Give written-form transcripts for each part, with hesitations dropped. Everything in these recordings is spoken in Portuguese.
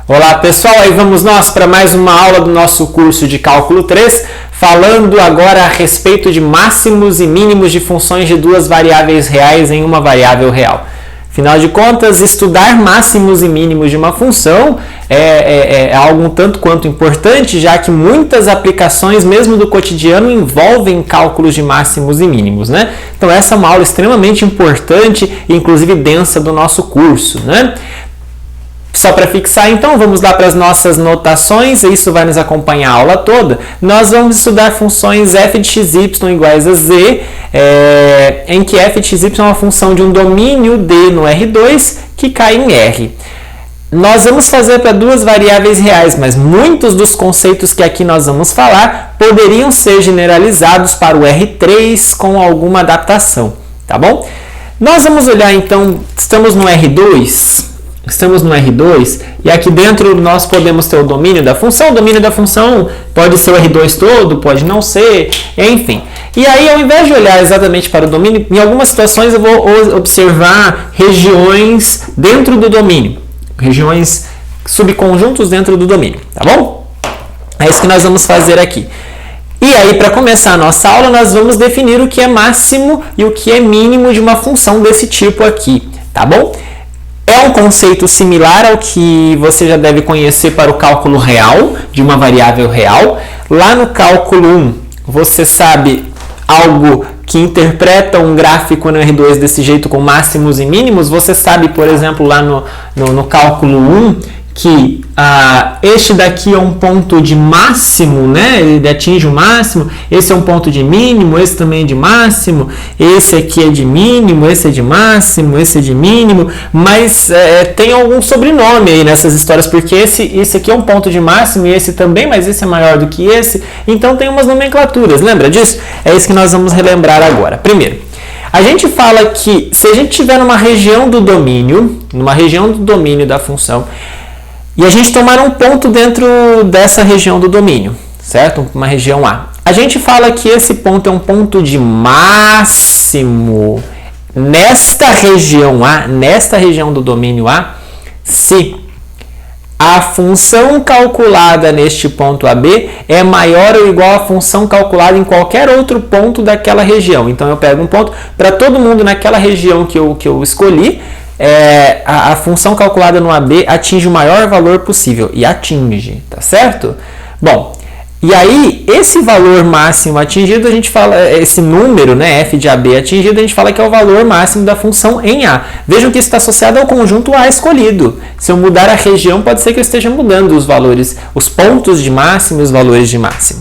Olá pessoal, aí vamos nós para mais uma aula do nosso curso de Cálculo 3, falando agora a respeito de máximos e mínimos de funções de duas variáveis reais em uma variável real. Afinal de contas, estudar máximos e mínimos de uma função é algo um tanto quanto importante, já que muitas aplicações, mesmo do cotidiano, envolvem cálculos de máximos e mínimos, né? Então essa é uma aula extremamente importante e inclusive densa do nosso curso, né? Só para fixar, então, vamos lá para as nossas notações, isso vai nos acompanhar a aula toda. Nós vamos estudar funções f de xy iguais a z, em que f de xy é uma função de um domínio D no R2 que cai em R. Nós vamos fazer para duas variáveis reais, mas muitos dos conceitos que aqui nós vamos falar poderiam ser generalizados para o R3 com alguma adaptação, tá bom? Nós vamos olhar, então, estamos no R2... Estamos no R2 e aqui dentro nós podemos ter o domínio da função. O domínio da função pode ser o R2 todo, pode não ser, enfim. E aí, ao invés de olhar exatamente para o domínio, em algumas situações eu vou observar regiões dentro do domínio, regiões, subconjuntos dentro do domínio, tá bom? É isso que nós vamos fazer aqui. E aí, para começar a nossa aula, nós vamos definir o que é máximo e o que é mínimo de uma função desse tipo aqui, tá bom? É um conceito similar ao que você já deve conhecer para o cálculo real, de uma variável real. Lá no cálculo 1, você sabe algo que interpreta um gráfico no R2 desse jeito com máximos e mínimos. Você sabe, por exemplo, lá no cálculo 1, que este daqui é um ponto de máximo, né? Ele atinge o máximo, esse é um ponto de mínimo, esse também é de máximo, esse aqui é de mínimo, esse é de máximo, esse é de mínimo, mas tem algum sobrenome aí nessas histórias, porque esse aqui é um ponto de máximo e esse também, mas esse é maior do que esse, então tem umas nomenclaturas, lembra disso? É isso que nós vamos relembrar agora. Primeiro, a gente fala que se a gente estiver numa região do domínio da função, e a gente tomar um ponto dentro dessa região do domínio, certo? Uma região A. A gente fala que esse ponto é um ponto de máximo nesta região A, nesta região do domínio A, se a função calculada neste ponto AB é maior ou igual à função calculada em qualquer outro ponto daquela região. Então, eu pego um ponto para todo mundo naquela região que eu escolhi, a função calculada no AB atinge o maior valor possível, e atinge, tá certo? Bom, e aí esse valor máximo atingido, a gente fala, esse número, né, f de AB atingido, a gente fala que é o valor máximo da função em A. Vejam que isso está associado ao conjunto A escolhido. Se eu mudar a região, pode ser que eu esteja mudando os valores, os pontos de máximo e os valores de máximo.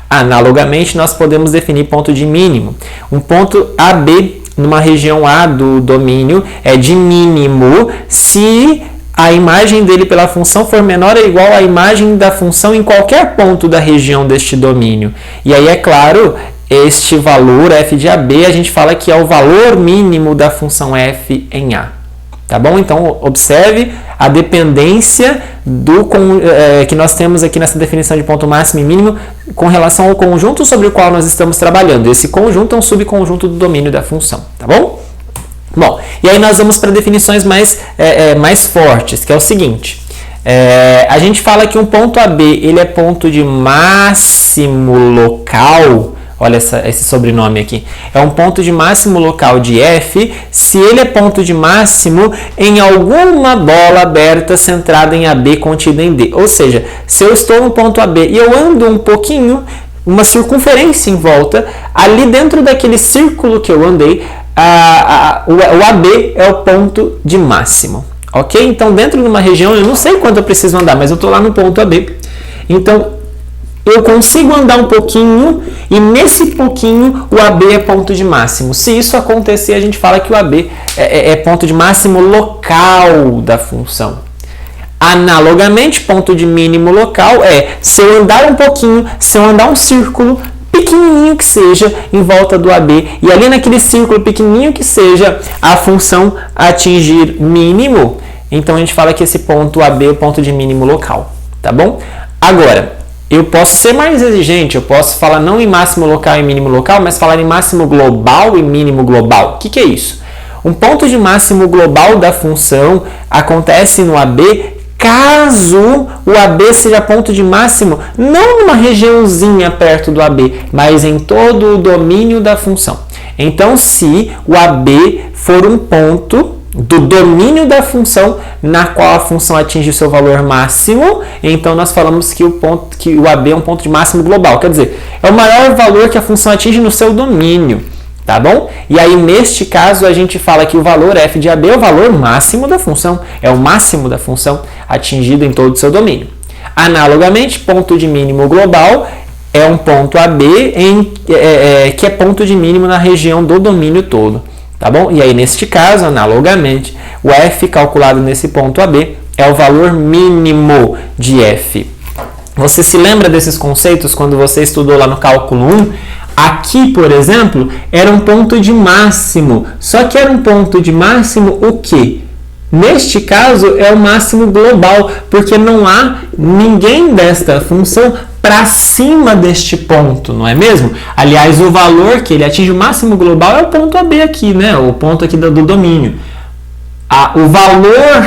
Analogamente, nós podemos definir ponto de mínimo. Um ponto AB numa região A do domínio é de mínimo se a imagem dele pela função for menor ou igual à imagem da função em qualquer ponto da região deste domínio. E aí, é claro, este valor f de AB a gente fala que é o valor mínimo da função f em A. Tá bom? Então, observe a dependência que nós temos aqui nessa definição de ponto máximo e mínimo com relação ao conjunto sobre o qual nós estamos trabalhando. Esse conjunto é um subconjunto do domínio da função, tá bom? Bom, e aí nós vamos para definições mais fortes, que é o seguinte. A gente fala que um ponto AB ele é ponto de máximo local. Olha esse sobrenome aqui. É um ponto de máximo local de f se ele é ponto de máximo em alguma bola aberta centrada em AB contida em D. Ou seja, se eu estou no ponto AB e eu ando um pouquinho, uma circunferência em volta, ali dentro daquele círculo que eu andei, o AB é o ponto de máximo. Ok? Então, dentro de uma região, eu não sei quanto eu preciso andar, mas eu estou lá no ponto AB. Então, eu consigo andar um pouquinho e nesse pouquinho o AB é ponto de máximo. Se isso acontecer, a gente fala que o AB é ponto de máximo local da função. Analogamente, ponto de mínimo local é se eu andar um pouquinho, se eu andar um círculo pequenininho que seja em volta do AB e ali naquele círculo pequenininho que seja a função atingir mínimo, então a gente fala que esse ponto AB é o ponto de mínimo local, tá bom? Agora, eu posso ser mais exigente, eu posso falar não em máximo local e mínimo local, mas falar em máximo global e mínimo global. O que é isso? Um ponto de máximo global da função acontece no AB caso o AB seja ponto de máximo, não numa regiãozinha perto do AB, mas em todo o domínio da função. Então, se o AB for um ponto do domínio da função na qual a função atinge o seu valor máximo, então nós falamos que o AB é um ponto de máximo global, quer dizer, é o maior valor que a função atinge no seu domínio. Tá bom? E aí, neste caso, a gente fala que o valor f de AB é o valor máximo da função, é o máximo da função atingido em todo o seu domínio. Analogamente, ponto de mínimo global é um ponto AB que é ponto de mínimo na região do domínio todo. Tá bom? E aí, neste caso, analogamente, o f calculado nesse ponto AB é o valor mínimo de f. Você se lembra desses conceitos quando você estudou lá no cálculo 1? Aqui, por exemplo, era um ponto de máximo. Só que era um ponto de máximo o quê? Neste caso, é o máximo global, porque não há ninguém desta função para cima deste ponto, não é mesmo? Aliás, o valor que ele atinge o máximo global é o ponto AB aqui, né? O ponto aqui do domínio. O valor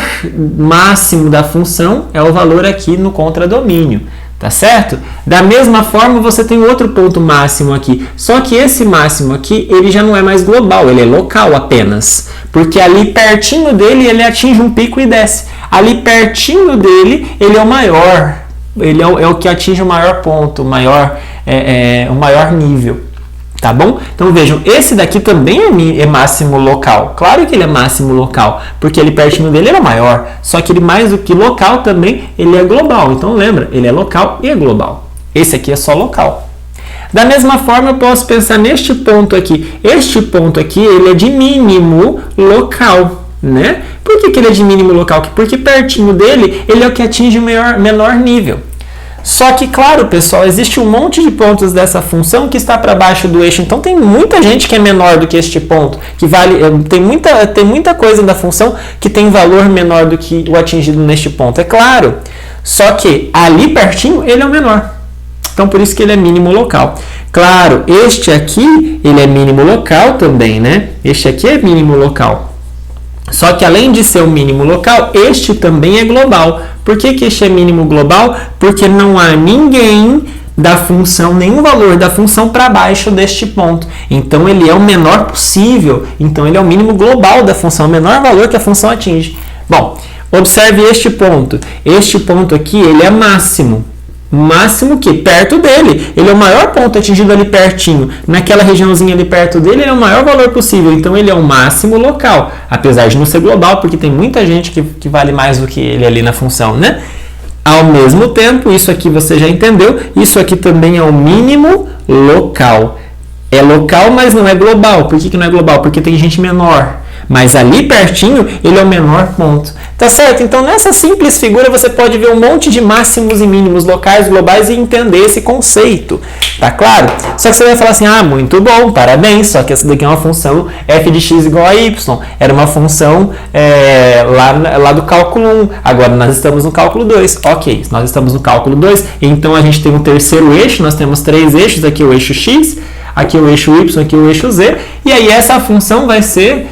máximo da função é o valor aqui no contradomínio. Tá certo? Da mesma forma, você tem outro ponto máximo aqui. Só que esse máximo aqui, ele já não é mais global, ele é local apenas. Porque ali pertinho dele, ele atinge um pico e desce. Ali pertinho dele, ele é o maior. Ele é o que atinge o maior ponto, o maior nível. Tá bom? Então vejam, esse daqui também é máximo local. Claro que ele é máximo local, porque ele pertinho dele era maior. Só que ele mais do que local também, ele é global. Então lembra, ele é local e é global. Esse aqui é só local. Da mesma forma, eu posso pensar neste ponto aqui. Este ponto aqui, ele é de mínimo local, né? Por que ele é de mínimo local? Porque pertinho dele, ele é o que atinge o menor nível. Só que, claro, pessoal, existe um monte de pontos dessa função que está para baixo do eixo. Então, tem muita gente que é menor do que este ponto. Tem muita coisa da função que tem valor menor do que o atingido neste ponto, é claro. Só que ali pertinho, ele é o menor. Então, por isso que ele é mínimo local. Claro, este aqui, ele é mínimo local também, né? Este aqui é mínimo local. Só que além de ser o mínimo local, este também é global. Por que este é mínimo global? Porque não há ninguém da função, nenhum valor da função para baixo deste ponto. Então ele é o menor possível. Então ele é o mínimo global da função, o menor valor que a função atinge. Bom, observe este ponto. Este ponto aqui, ele é máximo. Máximo que perto dele, ele é o maior ponto atingido ali pertinho, naquela regiãozinha ali perto dele, ele é o maior valor possível, então ele é o máximo local, apesar de não ser global, porque tem muita gente que vale mais do que ele ali na função, né? Ao mesmo tempo, isso aqui você já entendeu, isso aqui também é o mínimo local. É local, mas não é global. Por que não é global? Porque tem gente menor. Mas ali pertinho, ele é o menor ponto. Tá certo? Então, nessa simples figura, você pode ver um monte de máximos e mínimos locais, globais e entender esse conceito. Tá claro? Só que você vai falar assim, muito bom, parabéns, só que essa daqui é uma função f de x igual a y. Era uma função lá do cálculo 1. Agora, nós estamos no cálculo 2. Ok, nós estamos no cálculo 2. Então, a gente tem um terceiro eixo, nós temos 3 eixos. Aqui o eixo x, aqui o eixo y, aqui o eixo z. E aí, essa função vai ser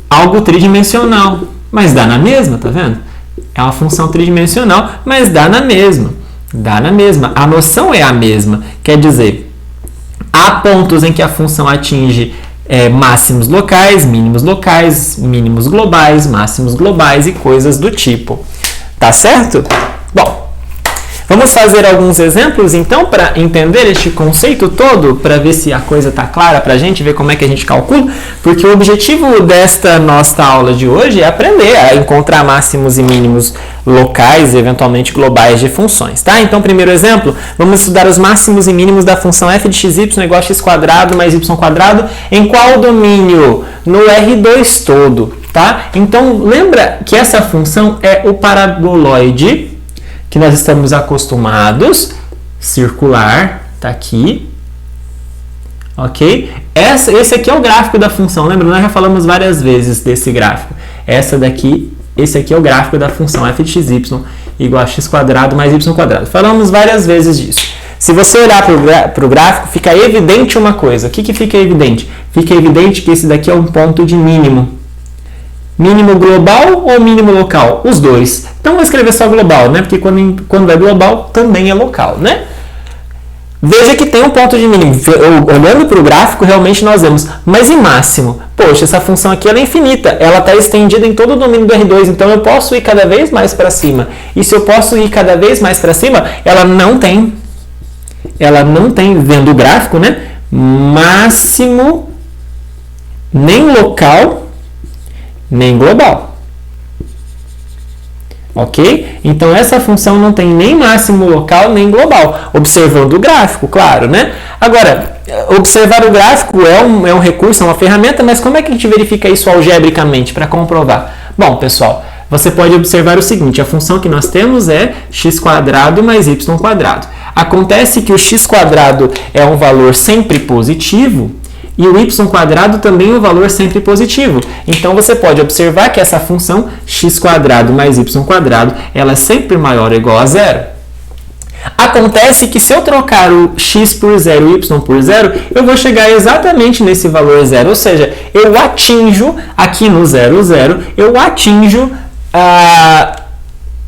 algo tridimensional. Mas dá na mesma, tá vendo? É uma função tridimensional, mas dá na mesma. Dá na mesma. A noção é a mesma. Quer dizer, há pontos em que a função atinge máximos locais, mínimos globais, máximos globais e coisas do tipo. Tá certo? Bom, vamos fazer alguns exemplos, então, para entender este conceito todo, para ver se a coisa está clara para a gente, ver como é que a gente calcula, porque o objetivo desta nossa aula de hoje é aprender a encontrar máximos e mínimos locais e, eventualmente, globais de funções, tá? Então, primeiro exemplo, vamos estudar os máximos e mínimos da função f de xy igual a x² mais y², em qual domínio? No R2 todo, tá? Então, lembra que essa função é o paraboloide que nós estamos acostumados, circular, tá aqui, ok? Esse aqui é o gráfico da função, lembra? Nós já falamos várias vezes desse gráfico. Esse aqui é o gráfico da função f de xy igual a x² mais y². Falamos várias vezes disso. Se você olhar para o gráfico, fica evidente uma coisa. O que fica evidente? Fica evidente que esse daqui é um ponto de mínimo. Mínimo global ou mínimo local? Os dois. Então, vou escrever só global, né? Porque quando é global, também é local, né? Veja que tem um ponto de mínimo. Olhando para o gráfico, realmente nós vemos. Mas e máximo? Poxa, essa função aqui ela é infinita. Ela está estendida em todo o domínio do R2. Então, eu posso ir cada vez mais para cima. E se eu posso ir cada vez mais para cima, ela não tem, vendo o gráfico, né? Máximo, nem local, nem global. Ok? Então, essa função não tem nem máximo local, nem global. Observando o gráfico, claro, né? Agora, observar o gráfico é um recurso, é uma ferramenta, mas como é que a gente verifica isso algebricamente para comprovar? Bom, pessoal, você pode observar o seguinte, a função que nós temos é x² mais y². Acontece que o x² é um valor sempre positivo, e o y² também é um valor sempre positivo. Então, você pode observar que essa função x² mais y², ela é sempre maior ou igual a zero. Acontece que se eu trocar o x por zero e o y por zero, eu vou chegar exatamente nesse valor zero. Ou seja, eu atinjo, aqui no 0, 0, eu atinjo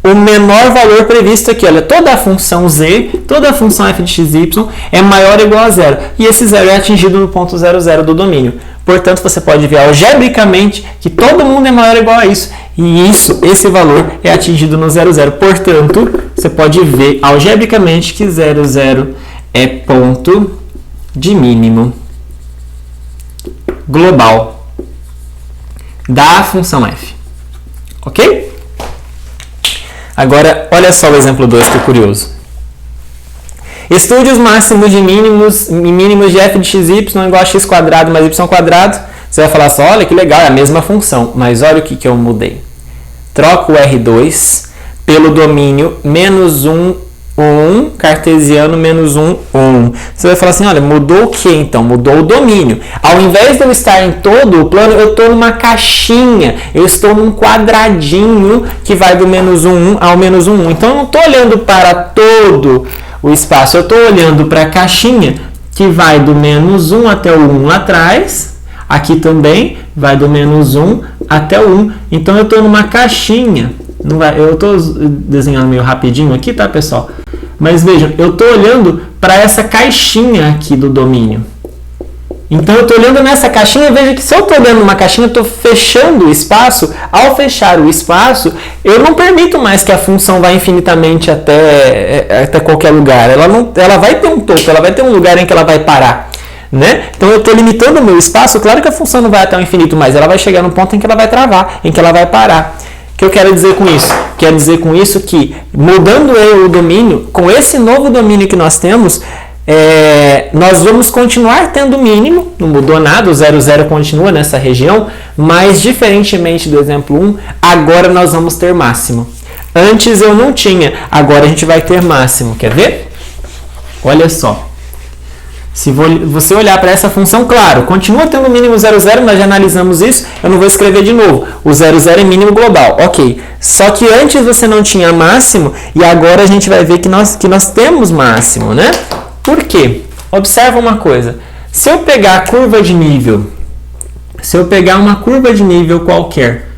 o menor valor previsto aqui. Olha, toda a função z, toda a função f de x e y é maior ou igual a zero. E esse zero é atingido no ponto 0, 0 do domínio. Portanto, você pode ver algebricamente que todo mundo é maior ou igual a isso. E esse valor é atingido no 0, 0. Portanto, você pode ver algebricamente que 0, 0 é ponto de mínimo global da função f. Ok? Agora, olha só o exemplo 2, que é curioso. Estude os máximos e mínimos de f de x e y igual a x² mais y². Você vai falar assim, olha que legal, é a mesma função. Mas olha o que eu mudei. Troco o R2 pelo domínio menos 1, 1, cartesiano menos 1, 1. Você vai falar assim, olha, mudou o que então? Mudou o domínio. Ao invés de eu estar em todo o plano, eu estou numa caixinha. Eu estou num quadradinho que vai do menos 1, 1 ao menos 1, 1. Então, eu não estou olhando para todo o espaço. Eu estou olhando para a caixinha que vai do menos 1 até o 1 lá atrás. Aqui também vai do menos 1 até o 1. Então, eu estou numa caixinha. Eu estou desenhando meio rapidinho aqui, tá, pessoal? Mas vejam, eu estou olhando para essa caixinha aqui do domínio. Então, eu estou olhando nessa caixinha, veja que se eu estou olhando numa caixinha, eu estou fechando o espaço. Ao fechar o espaço, eu não permito mais que a função vá infinitamente até qualquer lugar. Ela vai ter um topo, ela vai ter um lugar em que ela vai parar. Né? Então, eu estou limitando o meu espaço. Claro que a função não vai até o infinito, mas ela vai chegar num ponto em que ela vai travar, em que ela vai parar. O que eu quero dizer com isso? Quero dizer com isso que, mudando o domínio, com esse novo domínio que nós temos, nós vamos continuar tendo mínimo, não mudou nada, o 0, 0 continua nessa região, mas, diferentemente do exemplo 1, agora nós vamos ter máximo. Antes eu não tinha, agora a gente vai ter máximo. Quer ver? Olha só. Se você olhar para essa função, claro, continua tendo mínimo 0, 0, nós já analisamos isso, eu não vou escrever de novo. O 0, 0 é mínimo global, ok. Só que antes você não tinha máximo e agora a gente vai ver que nós temos máximo, né? Por quê? Observa uma coisa. Se eu pegar a curva de nível, uma curva de nível qualquer,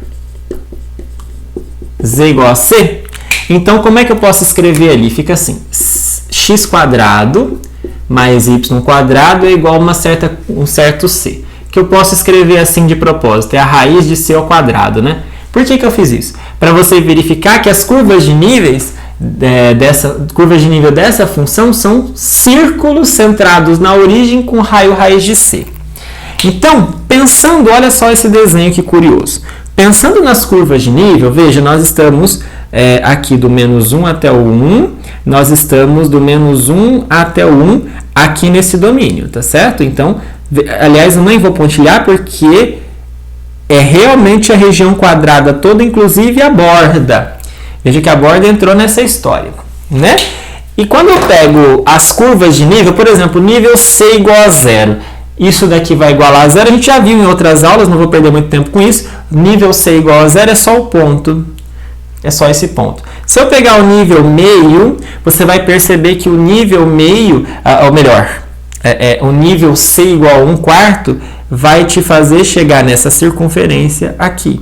z igual a c, então como é que eu posso escrever ali? Fica assim, x² mais y² é igual a um certo c. Que eu posso escrever assim de propósito, é a raiz de c ao quadrado, né? Por que eu fiz isso? Para você verificar que as curvas de níveis dessa função são círculos centrados na origem com raio raiz de c. Então, pensando, olha só esse desenho que curioso. Pensando nas curvas de nível, veja, nós estamos aqui do menos 1 até o 1, nós estamos do menos 1 até o 1 aqui nesse domínio, tá certo? Então, aliás, eu nem vou pontilhar porque é realmente a região quadrada toda, inclusive a borda. Veja que a borda entrou nessa história, né? E quando eu pego as curvas de nível, por exemplo, nível C igual a 0, isso daqui vai igualar a 0, a gente já viu em outras aulas, não vou perder muito tempo com isso. Nível C igual a 0 é só o ponto. É só esse ponto. Se eu pegar o nível meio, você vai perceber que o nível meio, ou melhor, o nível C igual a 1/4 vai te fazer chegar nessa circunferência aqui.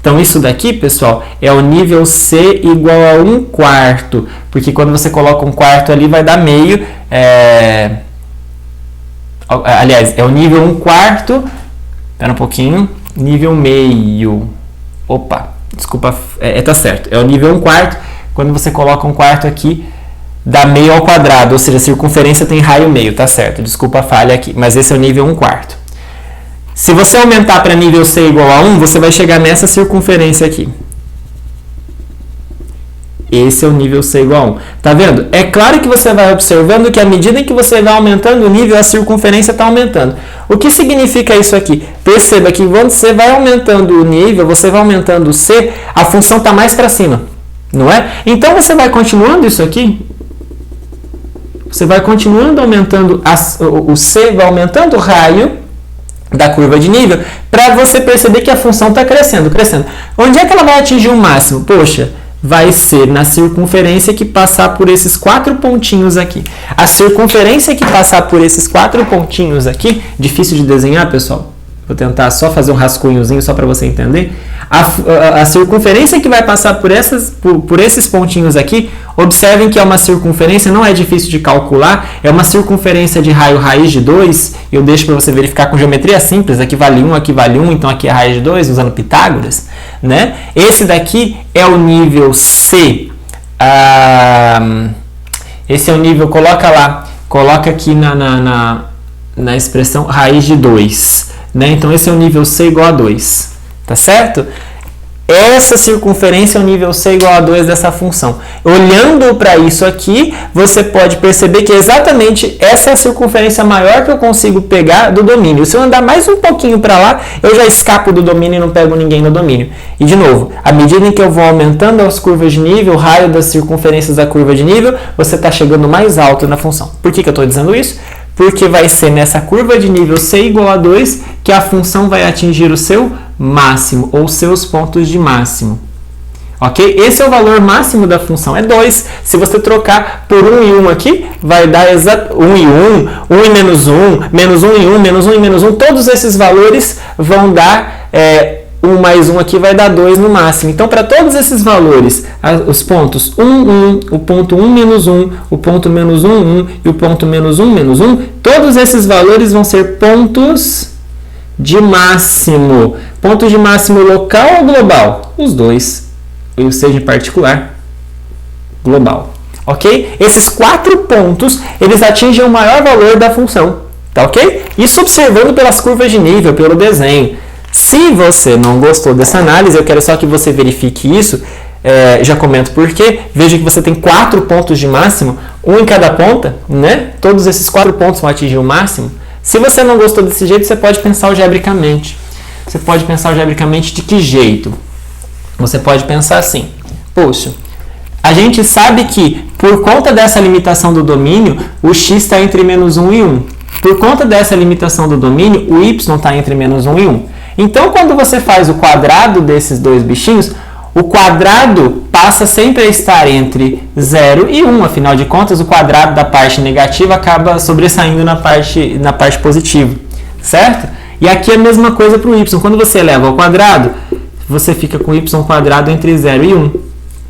Então, isso daqui, pessoal, é o nível C igual a 1/4, porque quando você coloca 1/4 ali, vai dar meio. Aliás, é o nível 1/4, espera um pouquinho, nível meio. Opa, desculpa, tá certo, é o nível 1/4, quando você coloca 1/4 aqui, dá meio ao quadrado, ou seja, a circunferência tem raio meio, tá certo, desculpa a falha aqui, mas esse é o nível 1/4. Se você aumentar para nível C igual a 1, você vai chegar nessa circunferência aqui. Esse é o nível C igual a 1. Tá vendo? É claro que você vai observando que à medida em que você vai aumentando o nível, a circunferência está aumentando. O que significa isso aqui? Perceba que quando você vai aumentando o nível, você vai aumentando o C, a função está mais para cima, não é? Então você vai continuando isso aqui. Você vai continuando aumentando o C, vai aumentando o raio da curva de nível, para você perceber que a função está crescendo, crescendo. Onde é que ela vai atingir o máximo? Poxa, vai ser na circunferência que passar por esses 4 pontinhos aqui. A circunferência que passar por esses 4 pontinhos aqui, difícil de desenhar, pessoal. Vou tentar só fazer um rascunhozinho só para você entender. A circunferência que vai passar por esses pontinhos aqui, observem que é uma circunferência, não é difícil de calcular, é uma circunferência de raio raiz de 2, eu deixo para você verificar com geometria simples, aqui vale 1, então aqui é raiz de 2, usando Pitágoras, né? Esse daqui é o nível C, esse é o nível, coloca aqui na expressão raiz de 2, né? Então esse é o nível C igual a 2, tá certo? Essa circunferência é o nível C igual a 2 dessa função. Olhando para isso aqui, você pode perceber que exatamente essa é a circunferência maior que eu consigo pegar do domínio. Se eu andar mais um pouquinho para lá, eu já escapo do domínio e não pego ninguém no domínio. E de novo, à medida em que eu vou aumentando as curvas de nível, o raio das circunferências da curva de nível, você está chegando mais alto na função. Por que eu estou dizendo isso? Porque vai ser nessa curva de nível C igual a 2 que a função vai atingir o seu máximo, ou seus pontos de máximo. Ok? Esse é o valor máximo da função, é 2. Se você trocar por 1 e 1 aqui, vai dar 1 e 1, 1 e menos 1, menos 1 e 1, menos 1 e menos 1. Todos esses valores vão dar 1 mais 1 aqui vai dar 2 no máximo. Então, para todos esses valores, os pontos 1, 1, o ponto 1, menos 1, o ponto menos 1, 1 e o ponto menos 1, menos 1, todos esses valores vão ser pontos de máximo. Pontos de máximo local ou global? Os dois. Ou seja, em particular, global. Ok? Esses 4 pontos, eles atingem o maior valor da função. Tá ok? Isso observando pelas curvas de nível, pelo desenho. Se você não gostou dessa análise, eu quero só que você verifique isso, já comento por quê. Veja que você tem 4 pontos de máximo, um em cada ponta, né? Todos esses 4 pontos vão atingir o máximo. Se você não gostou desse jeito, você pode pensar algebricamente. Você pode pensar algebricamente de que jeito? Você pode pensar assim, poxa, a gente sabe que por conta dessa limitação do domínio, o x está entre menos 1 e 1. Por conta dessa limitação do domínio, o y está entre menos 1 e 1. Então, quando você faz o quadrado desses dois bichinhos, o quadrado passa sempre a estar entre 0 e 1. Afinal de contas, o quadrado da parte negativa acaba sobressaindo na parte positiva, certo? E aqui é a mesma coisa para o y. Quando você eleva ao quadrado, você fica com y quadrado entre 0 e 1,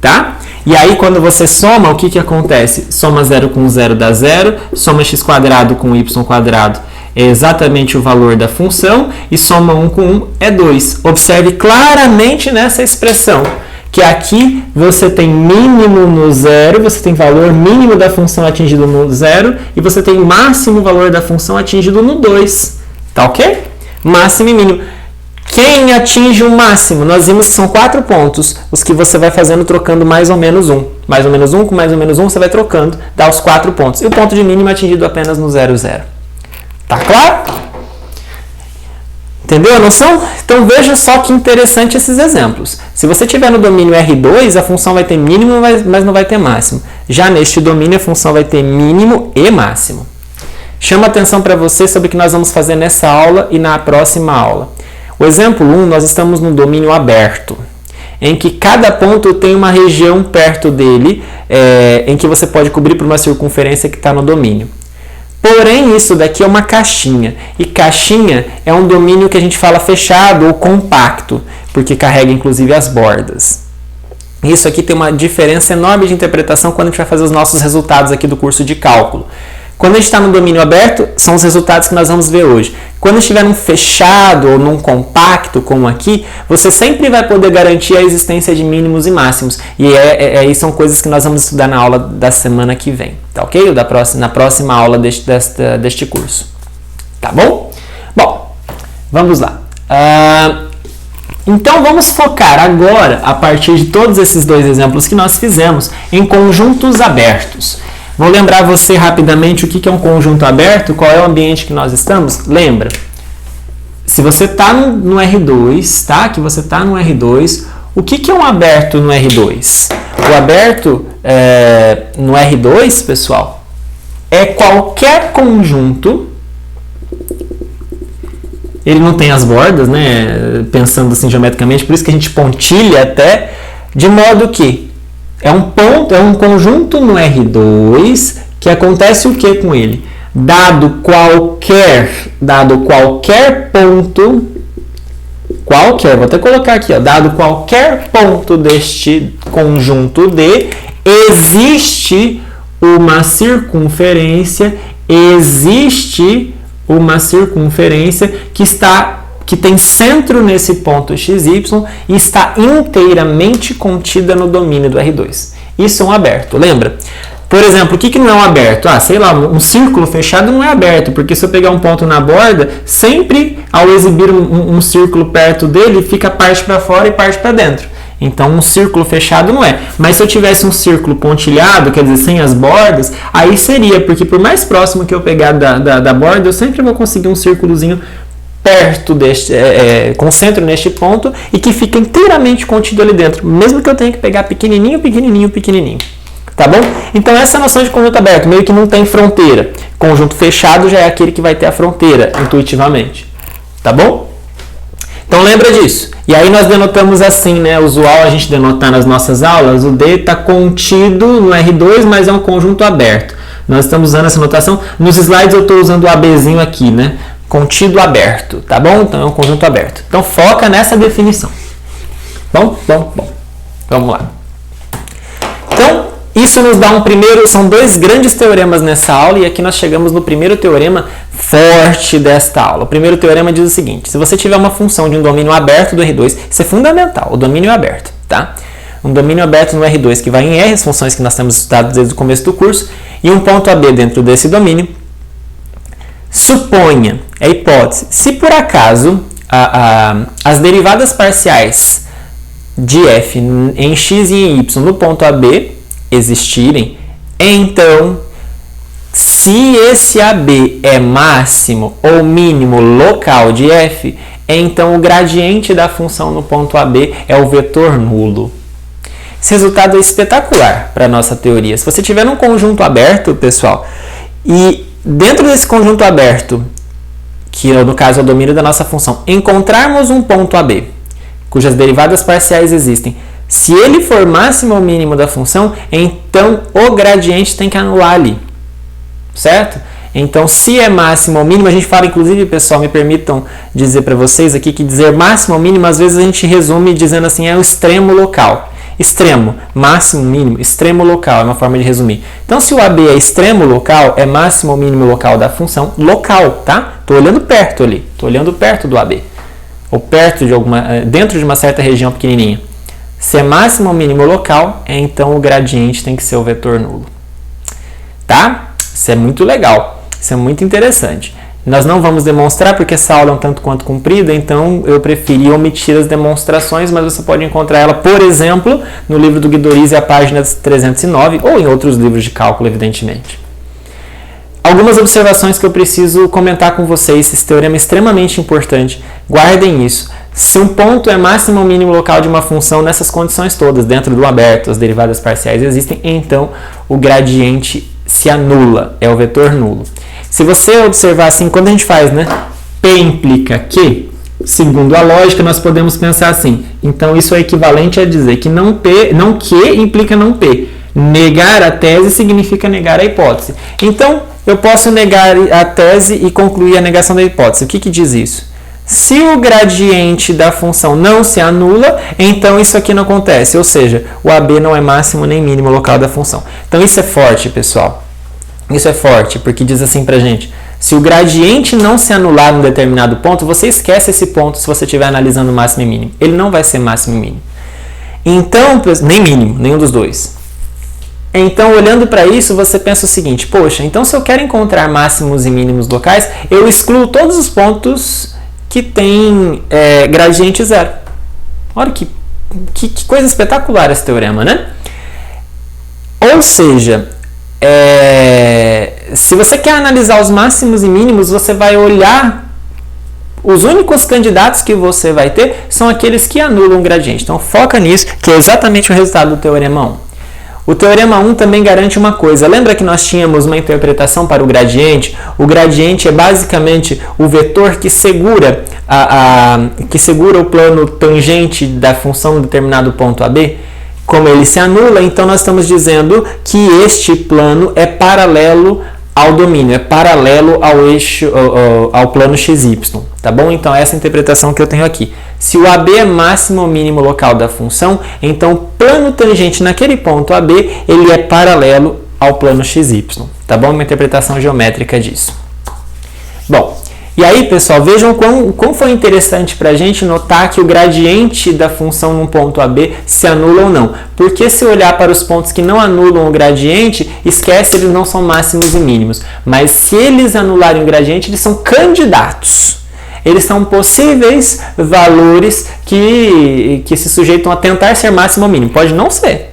tá? E aí, quando você soma, o que acontece? Soma 0 com 0 dá 0, soma x quadrado com y quadrado é exatamente o valor da função, e soma 1 com 1 é 2. Observe claramente nessa expressão que aqui você tem mínimo no 0, você tem valor mínimo da função atingido no 0, e você tem máximo valor da função atingido no 2. Tá ok? Máximo e mínimo. Quem atinge o máximo? Nós vimos que são 4 pontos, os que você vai fazendo trocando mais ou menos 1. Mais ou menos 1 com mais ou menos 1, você vai trocando, dá os 4 pontos. E o ponto de mínimo é atingido apenas no 0, 0. Tá claro? Entendeu a noção? Então veja só que interessante esses exemplos. Se você tiver no domínio R2, a função vai ter mínimo, mas não vai ter máximo. Já neste domínio, a função vai ter mínimo e máximo. Chama atenção para você sobre o que nós vamos fazer nessa aula e na próxima aula. O exemplo 1, nós estamos no domínio aberto, em que cada ponto tem uma região perto dele, em que você pode cobrir por uma circunferência que está no domínio. Porém, isso daqui é uma caixinha, e caixinha é um domínio que a gente fala fechado ou compacto. porque carrega inclusive as bordas. Isso aqui tem uma diferença enorme de interpretação quando a gente vai fazer os nossos resultados aqui do curso de cálculo. Quando a gente está no domínio aberto, são os resultados que nós vamos ver hoje. Quando estiver num fechado ou num compacto, como aqui, você sempre vai poder garantir a existência de mínimos e máximos. E aí são coisas que nós vamos estudar na aula da semana que vem, tá ok? Ou na próxima aula deste curso. Tá bom? Bom, vamos lá. Então vamos focar agora, a partir de todos esses dois exemplos que nós fizemos, em conjuntos abertos. Vou lembrar você rapidamente o que é um conjunto aberto, qual é o ambiente que nós estamos. Lembra, se você está no R2, tá? Que você está no R2, o que é um aberto no R2? O aberto no R2, pessoal, é qualquer conjunto. Ele não tem as bordas, né? Pensando assim geometricamente, por isso que a gente pontilha até, de modo que é um conjunto no R2 que acontece o que com ele? Dado qualquer ponto, vou até colocar aqui, ó, dado qualquer ponto deste conjunto D, existe uma circunferência que tem centro nesse ponto XY e está inteiramente contida no domínio do R2. Isso é um aberto, lembra? Por exemplo, o que não é um aberto? Sei lá, um círculo fechado não é aberto, porque se eu pegar um ponto na borda, sempre ao exibir um círculo perto dele, fica parte para fora e parte para dentro. Então, um círculo fechado não é. Mas se eu tivesse um círculo pontilhado, quer dizer, sem as bordas, aí seria, porque por mais próximo que eu pegar da borda, eu sempre vou conseguir um círculozinho perto concentro neste ponto e que fica inteiramente contido ali dentro, mesmo que eu tenha que pegar pequenininho. Tá bom? Então essa é a noção de conjunto aberto, meio que não tem fronteira. Conjunto fechado já é aquele que vai ter a fronteira, intuitivamente. Tá bom? Então lembra disso. E aí nós denotamos assim, né? Usual a gente denotar nas nossas aulas, o D está contido no R2, mas é um conjunto aberto. Nós estamos usando essa notação. Nos slides eu estou usando o ABzinho aqui, né? Contido aberto, tá bom? Então é um conjunto aberto. Então foca nessa definição. Bom. Vamos lá. Então, isso nos dá são dois grandes teoremas nessa aula e aqui nós chegamos no primeiro teorema forte desta aula. O primeiro teorema diz o seguinte: se você tiver uma função de um domínio aberto do R2, isso é fundamental, o domínio aberto, tá? Um domínio aberto no R2 que vai em R, as funções que nós temos estudado desde o começo do curso, e um ponto AB dentro desse domínio. Suponha, é hipótese, se por acaso as derivadas parciais de f em x e em y no ponto AB existirem, então, se esse AB é máximo ou mínimo local de f, então o gradiente da função no ponto AB é o vetor nulo. Esse resultado é espetacular para a nossa teoria. Se você tiver um conjunto aberto, pessoal, e dentro desse conjunto aberto, que no caso é o domínio da nossa função, encontrarmos um ponto AB, cujas derivadas parciais existem, se ele for máximo ou mínimo da função, então o gradiente tem que anular ali, certo? Então, se é máximo ou mínimo, a gente fala, inclusive, pessoal, me permitam dizer para vocês aqui que dizer máximo ou mínimo, às vezes a gente resume dizendo assim, é o extremo local. Extremo, máximo, mínimo, extremo local, é uma forma de resumir. Então, se o AB é extremo local, é máximo ou mínimo local da função local, tá? Estou olhando perto ali, estou olhando perto do AB. Ou perto de dentro de uma certa região pequenininha. Se é máximo ou mínimo local, então o gradiente tem que ser o vetor nulo. Tá? Isso é muito legal, isso é muito interessante. Nós não vamos demonstrar porque essa aula é um tanto quanto comprida, então eu preferi omitir as demonstrações, mas você pode encontrar ela, por exemplo, no livro do Guidorizzi, a página 309, ou em outros livros de cálculo, evidentemente. Algumas observações que eu preciso comentar com vocês, esse teorema é extremamente importante, guardem isso. Se um ponto é máximo ou mínimo local de uma função nessas condições todas, dentro do aberto, as derivadas parciais existem, então o gradiente se anula, é o vetor nulo. Se você observar assim, quando a gente faz, né, P implica Q, segundo a lógica, nós podemos pensar assim. Então, isso é equivalente a dizer que não Q implica não P. Negar a tese significa negar a hipótese. Então, eu posso negar a tese e concluir a negação da hipótese. O que diz isso? Se o gradiente da função não se anula, então isso aqui não acontece, ou seja, o AB não é máximo nem mínimo local da função. Então isso é forte, pessoal. Isso é forte, porque diz assim pra gente, se o gradiente não se anular em um determinado ponto, você esquece esse ponto se você estiver analisando máximo e mínimo. Ele não vai ser máximo e mínimo. Então, nem mínimo, nenhum dos dois. Então, olhando para isso, você pensa o seguinte, poxa, então se eu quero encontrar máximos e mínimos locais, eu excluo todos os pontos que tem gradiente zero. Olha que coisa espetacular esse teorema, né? Ou seja, se você quer analisar os máximos e mínimos, você vai olhar, os únicos candidatos que você vai ter são aqueles que anulam o gradiente. Então foca nisso, que é exatamente o resultado do teorema 1. O teorema 1 também garante uma coisa. Lembra que nós tínhamos uma interpretação para o gradiente? O gradiente é basicamente o vetor que segura, o plano tangente da função em determinado ponto AB. Como ele se anula, então nós estamos dizendo que este plano é paralelo ao domínio, é paralelo ao eixo, ao plano XY, tá bom? Então essa é a interpretação que eu tenho aqui. Se o AB é máximo ou mínimo local da função, então o plano tangente naquele ponto AB, ele é paralelo ao plano XY, tá bom? Uma interpretação geométrica disso. Bom, e aí, pessoal, vejam como foi interessante para a gente notar que o gradiente da função num ponto AB se anula ou não. Porque se olhar para os pontos que não anulam o gradiente, esquece, eles não são máximos e mínimos. Mas se eles anularem o gradiente, eles são candidatos. Eles são possíveis valores que se sujeitam a tentar ser máximo ou mínimo. Pode não ser,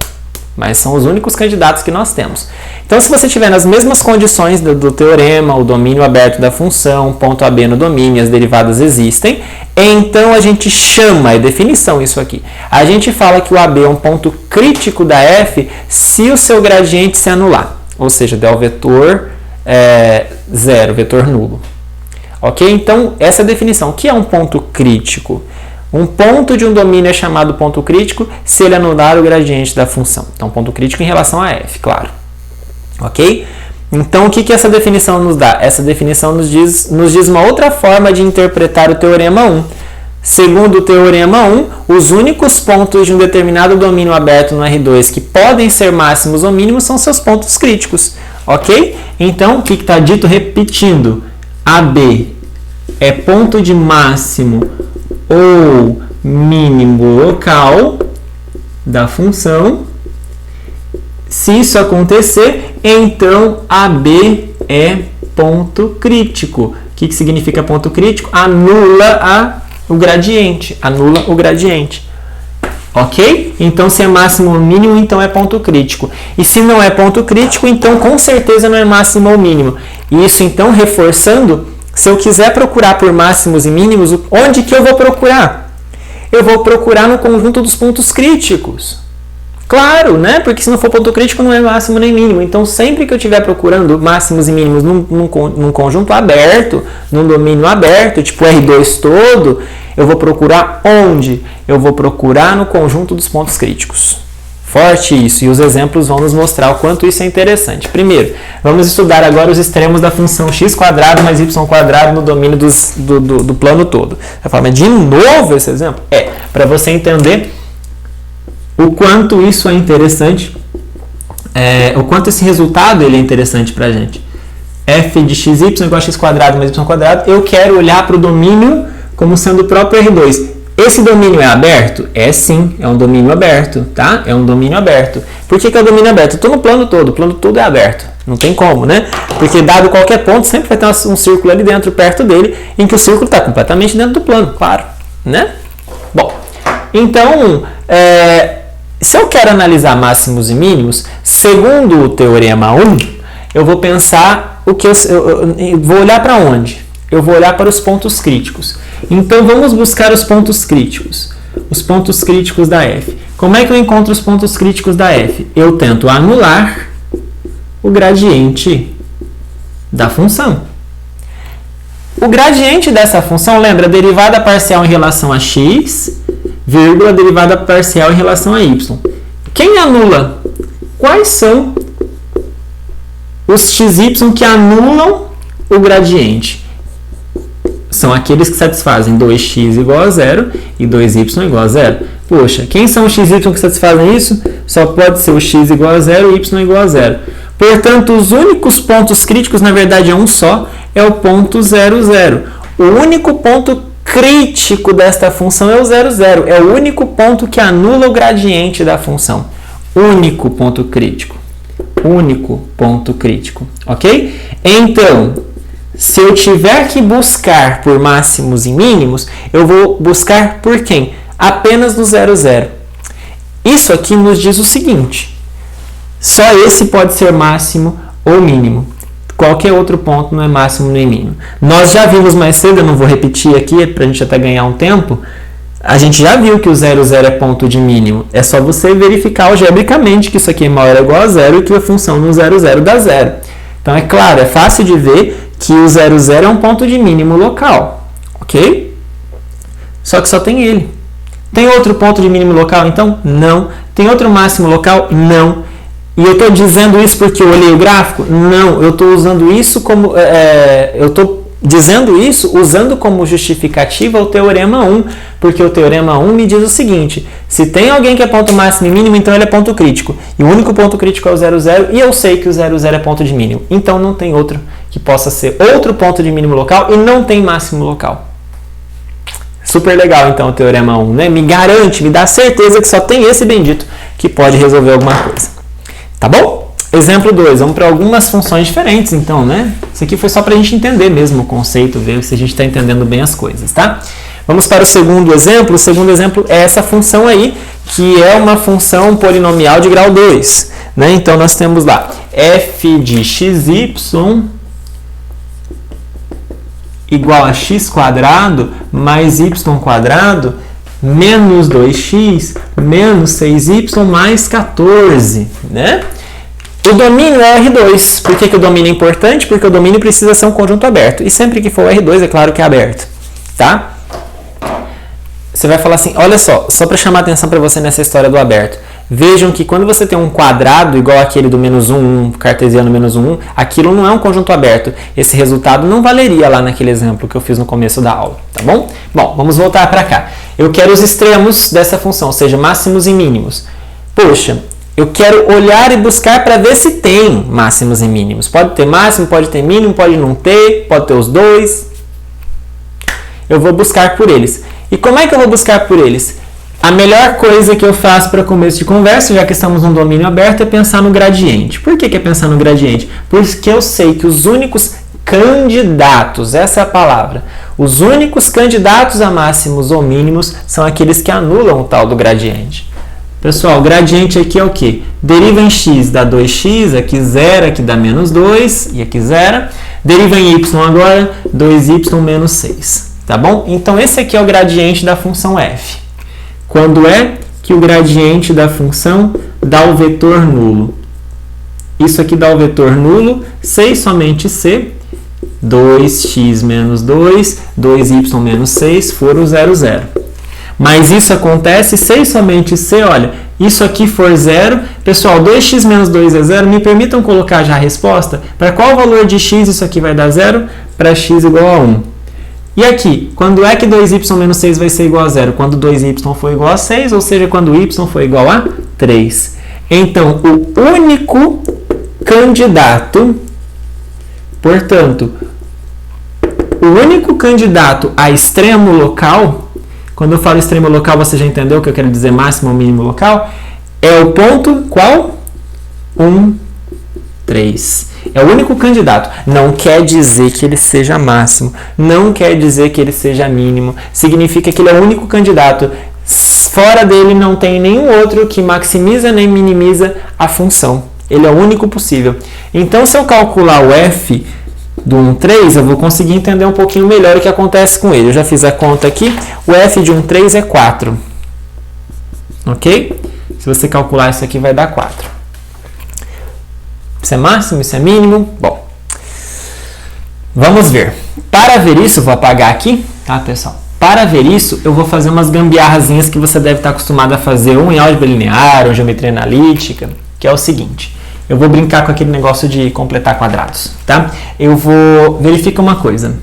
mas são os únicos candidatos que nós temos. Então, se você tiver nas mesmas condições do teorema, o domínio aberto da função, ponto AB no domínio, as derivadas existem, então a gente chama, é definição isso aqui, a gente fala que o AB é um ponto crítico da F se o seu gradiente se anular, ou seja, der o vetor zero, vetor nulo. Ok? Então, essa é a definição. O que é um ponto crítico? Um ponto de um domínio é chamado ponto crítico se ele anular o gradiente da função. Então, ponto crítico em relação a F, claro. Ok? Então, o que essa definição nos dá? Essa definição nos diz uma outra forma de interpretar o teorema 1. Segundo o teorema 1, os únicos pontos de um determinado domínio aberto no R2 que podem ser máximos ou mínimos são seus pontos críticos. Ok? Então, o que está dito? Repetindo, AB é ponto de máximo ou mínimo local da função. Se isso acontecer, então AB é ponto crítico. O que significa ponto crítico? Anula o gradiente. Anula o gradiente. Ok? Então, se é máximo ou mínimo, então é ponto crítico. E se não é ponto crítico, então com certeza não é máximo ou mínimo. Isso, então, reforçando, se eu quiser procurar por máximos e mínimos, onde que eu vou procurar? Eu vou procurar no conjunto dos pontos críticos. Claro, né? Porque se não for ponto crítico, não é máximo nem mínimo. Então, sempre que eu estiver procurando máximos e mínimos num conjunto aberto, num domínio aberto, tipo R2 todo, eu vou procurar onde? Eu vou procurar no conjunto dos pontos críticos. Forte isso, e os exemplos vão nos mostrar o quanto isso é interessante. Primeiro, vamos estudar agora os extremos da função x² mais y² no domínio do plano todo. Você fala, mas de novo esse exemplo? Para você entender o quanto isso é interessante, o quanto esse resultado ele é interessante para a gente. F de xy igual a x² mais y², eu quero olhar para o domínio como sendo o próprio R2. Esse domínio é aberto? É sim, é um domínio aberto, tá? É um domínio aberto. Por que é o domínio aberto? Eu estou no plano todo, o plano todo é aberto. Não tem como, né? Porque dado qualquer ponto, sempre vai ter um círculo ali dentro, perto dele, em que o círculo está completamente dentro do plano, claro, né? Bom, então, se eu quero analisar máximos e mínimos, segundo o teorema 1, eu vou pensar eu vou olhar para onde? Eu vou olhar para os pontos críticos. Então, vamos buscar os pontos críticos. Os pontos críticos da F. Como é que eu encontro os pontos críticos da F? Eu tento anular o gradiente da função. O gradiente dessa função, lembra, derivada parcial em relação a x, vírgula, derivada parcial em relação a y. Quem anula? Quais são os xy que anulam o gradiente? são aqueles que satisfazem 2x igual a 0 e 2y igual a 0. Poxa, quem são os x e y que satisfazem isso? Só pode ser o x igual a 0 e y igual a 0. Portanto, os únicos pontos críticos, na verdade, é um só, é o ponto 0, 0. O único ponto crítico desta função é o 0, 0. É o único ponto que anula o gradiente da função. Único ponto crítico. Único ponto crítico, ok? Então, se eu tiver que buscar por máximos e mínimos, eu vou buscar por quem? Apenas no 0, 0. Isso aqui nos diz o seguinte: só esse pode ser máximo ou mínimo. Qualquer outro ponto não é máximo nem mínimo. Nós já vimos mais cedo, eu não vou repetir aqui para a gente até ganhar um tempo. A gente já viu que o 0, 0 é ponto de mínimo. É só você verificar algebricamente que isso aqui é maior ou igual a 0 e que a função no 0, 0 dá 0. Então, é claro, é fácil de ver que o 0, 0 é um ponto de mínimo local. Ok? Só que só tem ele. Tem outro ponto de mínimo local, então? Não. Tem outro máximo local? Não. E eu estou dizendo isso porque eu olhei o gráfico? Não. Eu estou usando isso como... eu estou dizendo isso usando como justificativa o Teorema 1, porque o Teorema 1 me diz o seguinte: se tem alguém que é ponto máximo e mínimo, então ele é ponto crítico. E o único ponto crítico é o 0, 0, e eu sei que o 0, 0 é ponto de mínimo. Então não tem outro que possa ser outro ponto de mínimo local e não tem máximo local. Super legal, então, o Teorema 1, né? Me garante, me dá certeza que só tem esse bendito que pode resolver alguma coisa. Tá bom? Exemplo 2, vamos para algumas funções diferentes, então, né? Isso aqui foi só para a gente entender mesmo o conceito, ver se a gente está entendendo bem as coisas, tá? Vamos para o segundo exemplo. O segundo exemplo é essa função aí, que é uma função polinomial de grau 2, né? Então, nós temos lá f de xy igual a x² mais y² menos 2x menos 6y mais 14, né? O domínio é R2. Por que o domínio é importante? Porque o domínio precisa ser um conjunto aberto. E sempre que for R2, é claro que é aberto. Tá? Você vai falar assim, olha só para chamar atenção para você nessa história do aberto. Vejam que quando você tem um quadrado igual aquele do menos 1, 1, cartesiano menos 1, 1, aquilo não é um conjunto aberto. Esse resultado não valeria lá naquele exemplo que eu fiz no começo da aula. Tá bom? Bom, vamos voltar para cá. Eu quero os extremos dessa função, ou seja, máximos e mínimos. Poxa, eu quero olhar e buscar para ver se tem máximos e mínimos. Pode ter máximo, pode ter mínimo, pode não ter, pode ter os dois. Eu vou buscar por eles. E como é que eu vou buscar por eles? A melhor coisa que eu faço para começo de conversa, já que estamos num domínio aberto, é pensar no gradiente. Por que é pensar no gradiente? Porque eu sei que os únicos candidatos, essa é a palavra, os únicos candidatos a máximos ou mínimos são aqueles que anulam o tal do gradiente. Pessoal, o gradiente aqui é o quê? Deriva em x dá 2x, aqui 0, aqui dá menos 2, e aqui 0. Deriva em y agora, 2y menos 6. Tá bom? Então, esse aqui é o gradiente da função f. Quando é que o gradiente da função dá o vetor nulo? Isso aqui dá o vetor nulo, C e somente C, 2x menos 2, 2y menos 6, for o 0, 0. Mas isso acontece C e somente C, olha, isso aqui for 0, pessoal, 2x menos 2 é 0, me permitam colocar já a resposta, para qual valor de x isso aqui vai dar 0? Para x igual a 1. E aqui, quando é que 2y menos 6 vai ser igual a 0? Quando 2y for igual a 6, ou seja, quando y for igual a 3. Então, o único candidato, portanto, o único candidato a extremo local, quando eu falo extremo local, você já entendeu o que eu quero dizer máximo ou mínimo local? É o ponto qual? 1, 3. É o único candidato. Não quer dizer que ele seja máximo, não quer dizer que ele seja mínimo. Significa que ele é o único candidato. Fora dele não tem nenhum outro que maximiza nem minimiza a função. Ele é o único possível. Então, se eu calcular o f do 1, 3, eu vou conseguir entender um pouquinho melhor o que acontece com ele. Eu já fiz a conta aqui. O f de 1, 3 é 4. Ok? Se você calcular isso aqui, vai dar 4. Isso é máximo? Isso é mínimo? Bom, vamos ver. Para ver isso, vou apagar aqui, tá, pessoal? Para ver isso, eu vou fazer umas gambiarrazinhas que você deve estar acostumado a fazer, ou em álgebra linear, ou geometria analítica, que é o seguinte. Eu vou brincar com aquele negócio de completar quadrados, tá? Eu vou... Verifica uma coisa.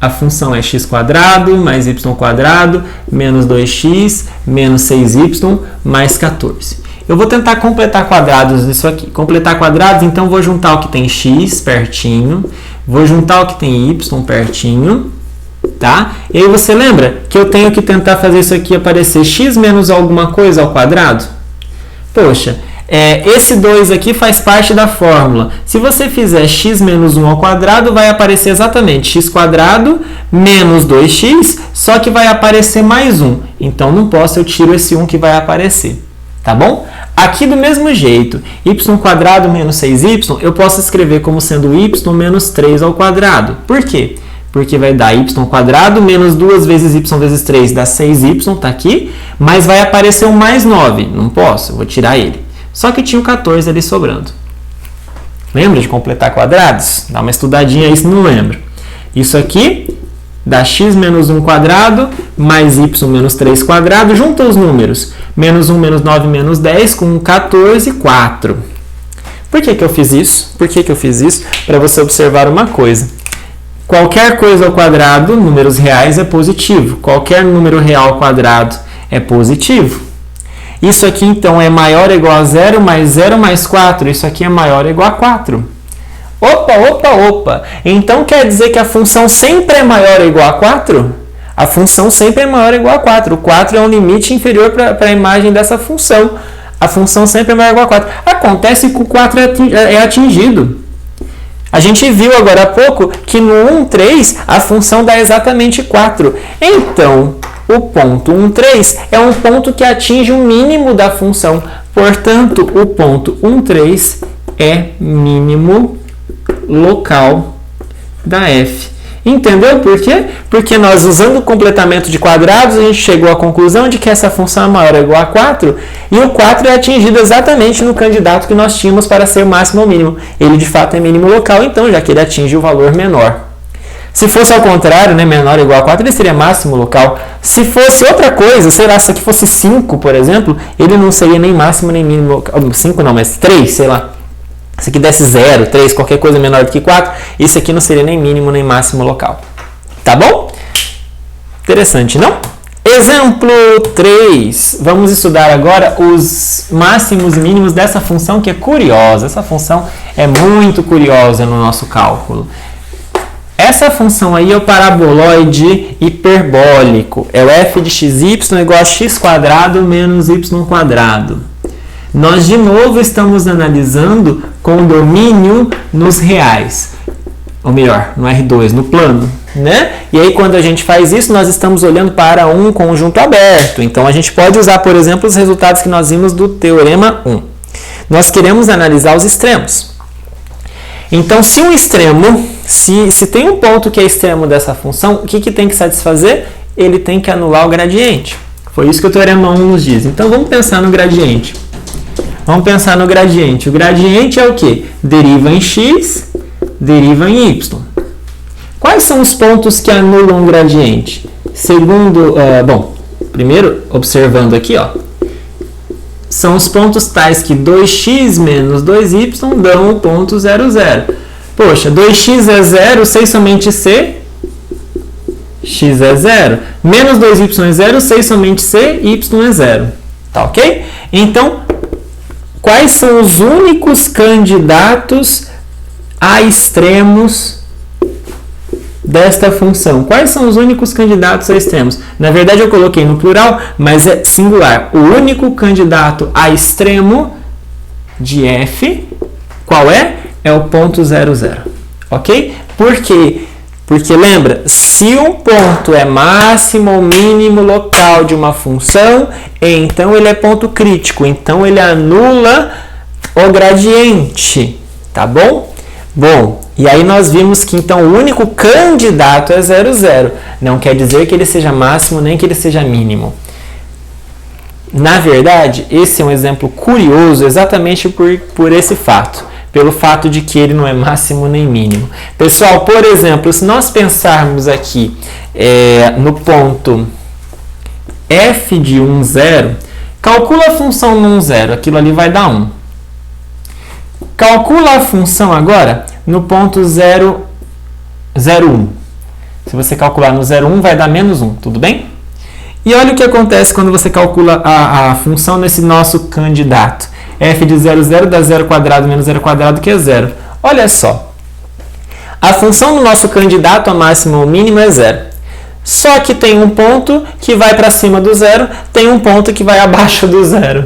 A função é x² mais y² menos 2x menos 6y mais 14. Eu vou tentar completar quadrados nisso aqui. Completar quadrados, então vou juntar o que tem x pertinho, vou juntar o que tem y pertinho, tá? E aí você lembra que eu tenho que tentar fazer isso aqui aparecer x menos alguma coisa ao quadrado? Poxa, esse 2 aqui faz parte da fórmula. Se você fizer x menos 1 ao quadrado, vai aparecer exatamente x² menos 2x, só que vai aparecer mais 1. Então, não posso, eu tiro esse 1 que vai aparecer. Tá bom? Aqui do mesmo jeito, y² menos 6y, eu posso escrever como sendo y menos 3 ao quadrado. Por quê? Porque vai dar y² menos 2 vezes y vezes 3 dá 6y, tá aqui, mas vai aparecer um mais 9. Não posso, eu vou tirar ele. Só que tinha o 14 ali sobrando. Lembra de completar quadrados? Dá uma estudadinha aí se não lembra. Isso aqui dá x menos 1² mais y menos 3². Junta os números. Menos 1, menos 9, menos 10 com 14, 4. Por que eu fiz isso? Por que eu fiz isso? Para você observar uma coisa. Qualquer coisa ao quadrado, números reais, é positivo. Qualquer número real ao quadrado é positivo. Isso aqui, então, é maior ou igual a 0 mais 4. Isso aqui é maior ou igual a 4. Opa! Então, quer dizer que a função sempre é maior ou igual a 4? A função sempre é maior ou igual a 4. O 4 é um limite inferior para a imagem dessa função. A função sempre é maior ou igual a 4. Acontece que o 4 é atingido. A gente viu agora há pouco que no 1, 3, a função dá exatamente 4. Então, o ponto 1, 3 é um ponto que atinge o mínimo da função. Portanto, o ponto 1, 3 é mínimo local da f. Entendeu por quê? Porque nós, usando o completamento de quadrados, a gente chegou à conclusão de que essa função é maior ou igual a 4, e o 4 é atingido exatamente no candidato que nós tínhamos para ser máximo ou mínimo. Ele, de fato, é mínimo local, então, já que ele atinge o valor menor. Se fosse ao contrário, né, menor ou igual a 4, ele seria máximo local. Se fosse outra coisa, sei lá, se aqui fosse 5, por exemplo, ele não seria nem máximo nem mínimo local. 5 não, mas 3, sei lá. Se aqui desse 0, 3, qualquer coisa menor do que 4, isso aqui não seria nem mínimo nem máximo local. Tá bom? Interessante, não? Exemplo 3. Vamos estudar agora os máximos e mínimos dessa função que é curiosa. Essa função é muito curiosa no nosso cálculo. Essa função aí é o paraboloide hiperbólico. É o f de xy igual a x² menos y². Nós, de novo, estamos analisando com domínio nos reais. Ou melhor, no R2, no plano. Né? E aí, quando a gente faz isso, nós estamos olhando para um conjunto aberto. Então, a gente pode usar, por exemplo, os resultados que nós vimos do Teorema 1. Nós queremos analisar os extremos. Então, se um extremo, se tem um ponto que é extremo dessa função, o que tem que satisfazer? Ele tem que anular o gradiente. Foi isso que o Teorema 1 nos diz. Então, vamos pensar no gradiente. Vamos pensar no gradiente. O gradiente é o quê? Deriva em x, deriva em y. Quais são os pontos que anulam o gradiente? Segundo, primeiro, observando aqui, ó, são os pontos tais que 2x menos 2y dão o ponto 0, 0. Poxa, 2x é 0, sei somente c, x é 0. Menos 2y é 0, sei somente c, y é 0. Tá ok? Então, quais são os únicos candidatos a extremos desta função? Quais são os únicos candidatos a extremos? Na verdade, eu coloquei no plural, mas é singular. O único candidato a extremo de f, qual é? É o ponto 0, 0. Ok? Por quê? Porque, lembra, se um ponto é máximo ou mínimo local de uma função, então ele é ponto crítico. Então, ele anula o gradiente. Tá bom? Bom, e aí nós vimos que, então, o único candidato é 0, 0. Não quer dizer que ele seja máximo, nem que ele seja mínimo. Na verdade, esse é um exemplo curioso exatamente por esse fato. Pelo fato de que ele não é máximo nem mínimo. Pessoal, por exemplo, se nós pensarmos aqui no ponto f de 1, 0, calcula a função no 1, 0, aquilo ali vai dar 1. Calcula a função agora no ponto 0, 0, 1. Se você calcular no 0, 1, vai dar menos 1, tudo bem? E olha o que acontece quando você calcula a função nesse nosso candidato. f de 0, 0 dá 0 quadrado menos 0 quadrado, que é 0. Olha só. A função do nosso candidato, a máxima ou mínima, é 0. Só que tem um ponto que vai para cima do 0, tem um ponto que vai abaixo do 0.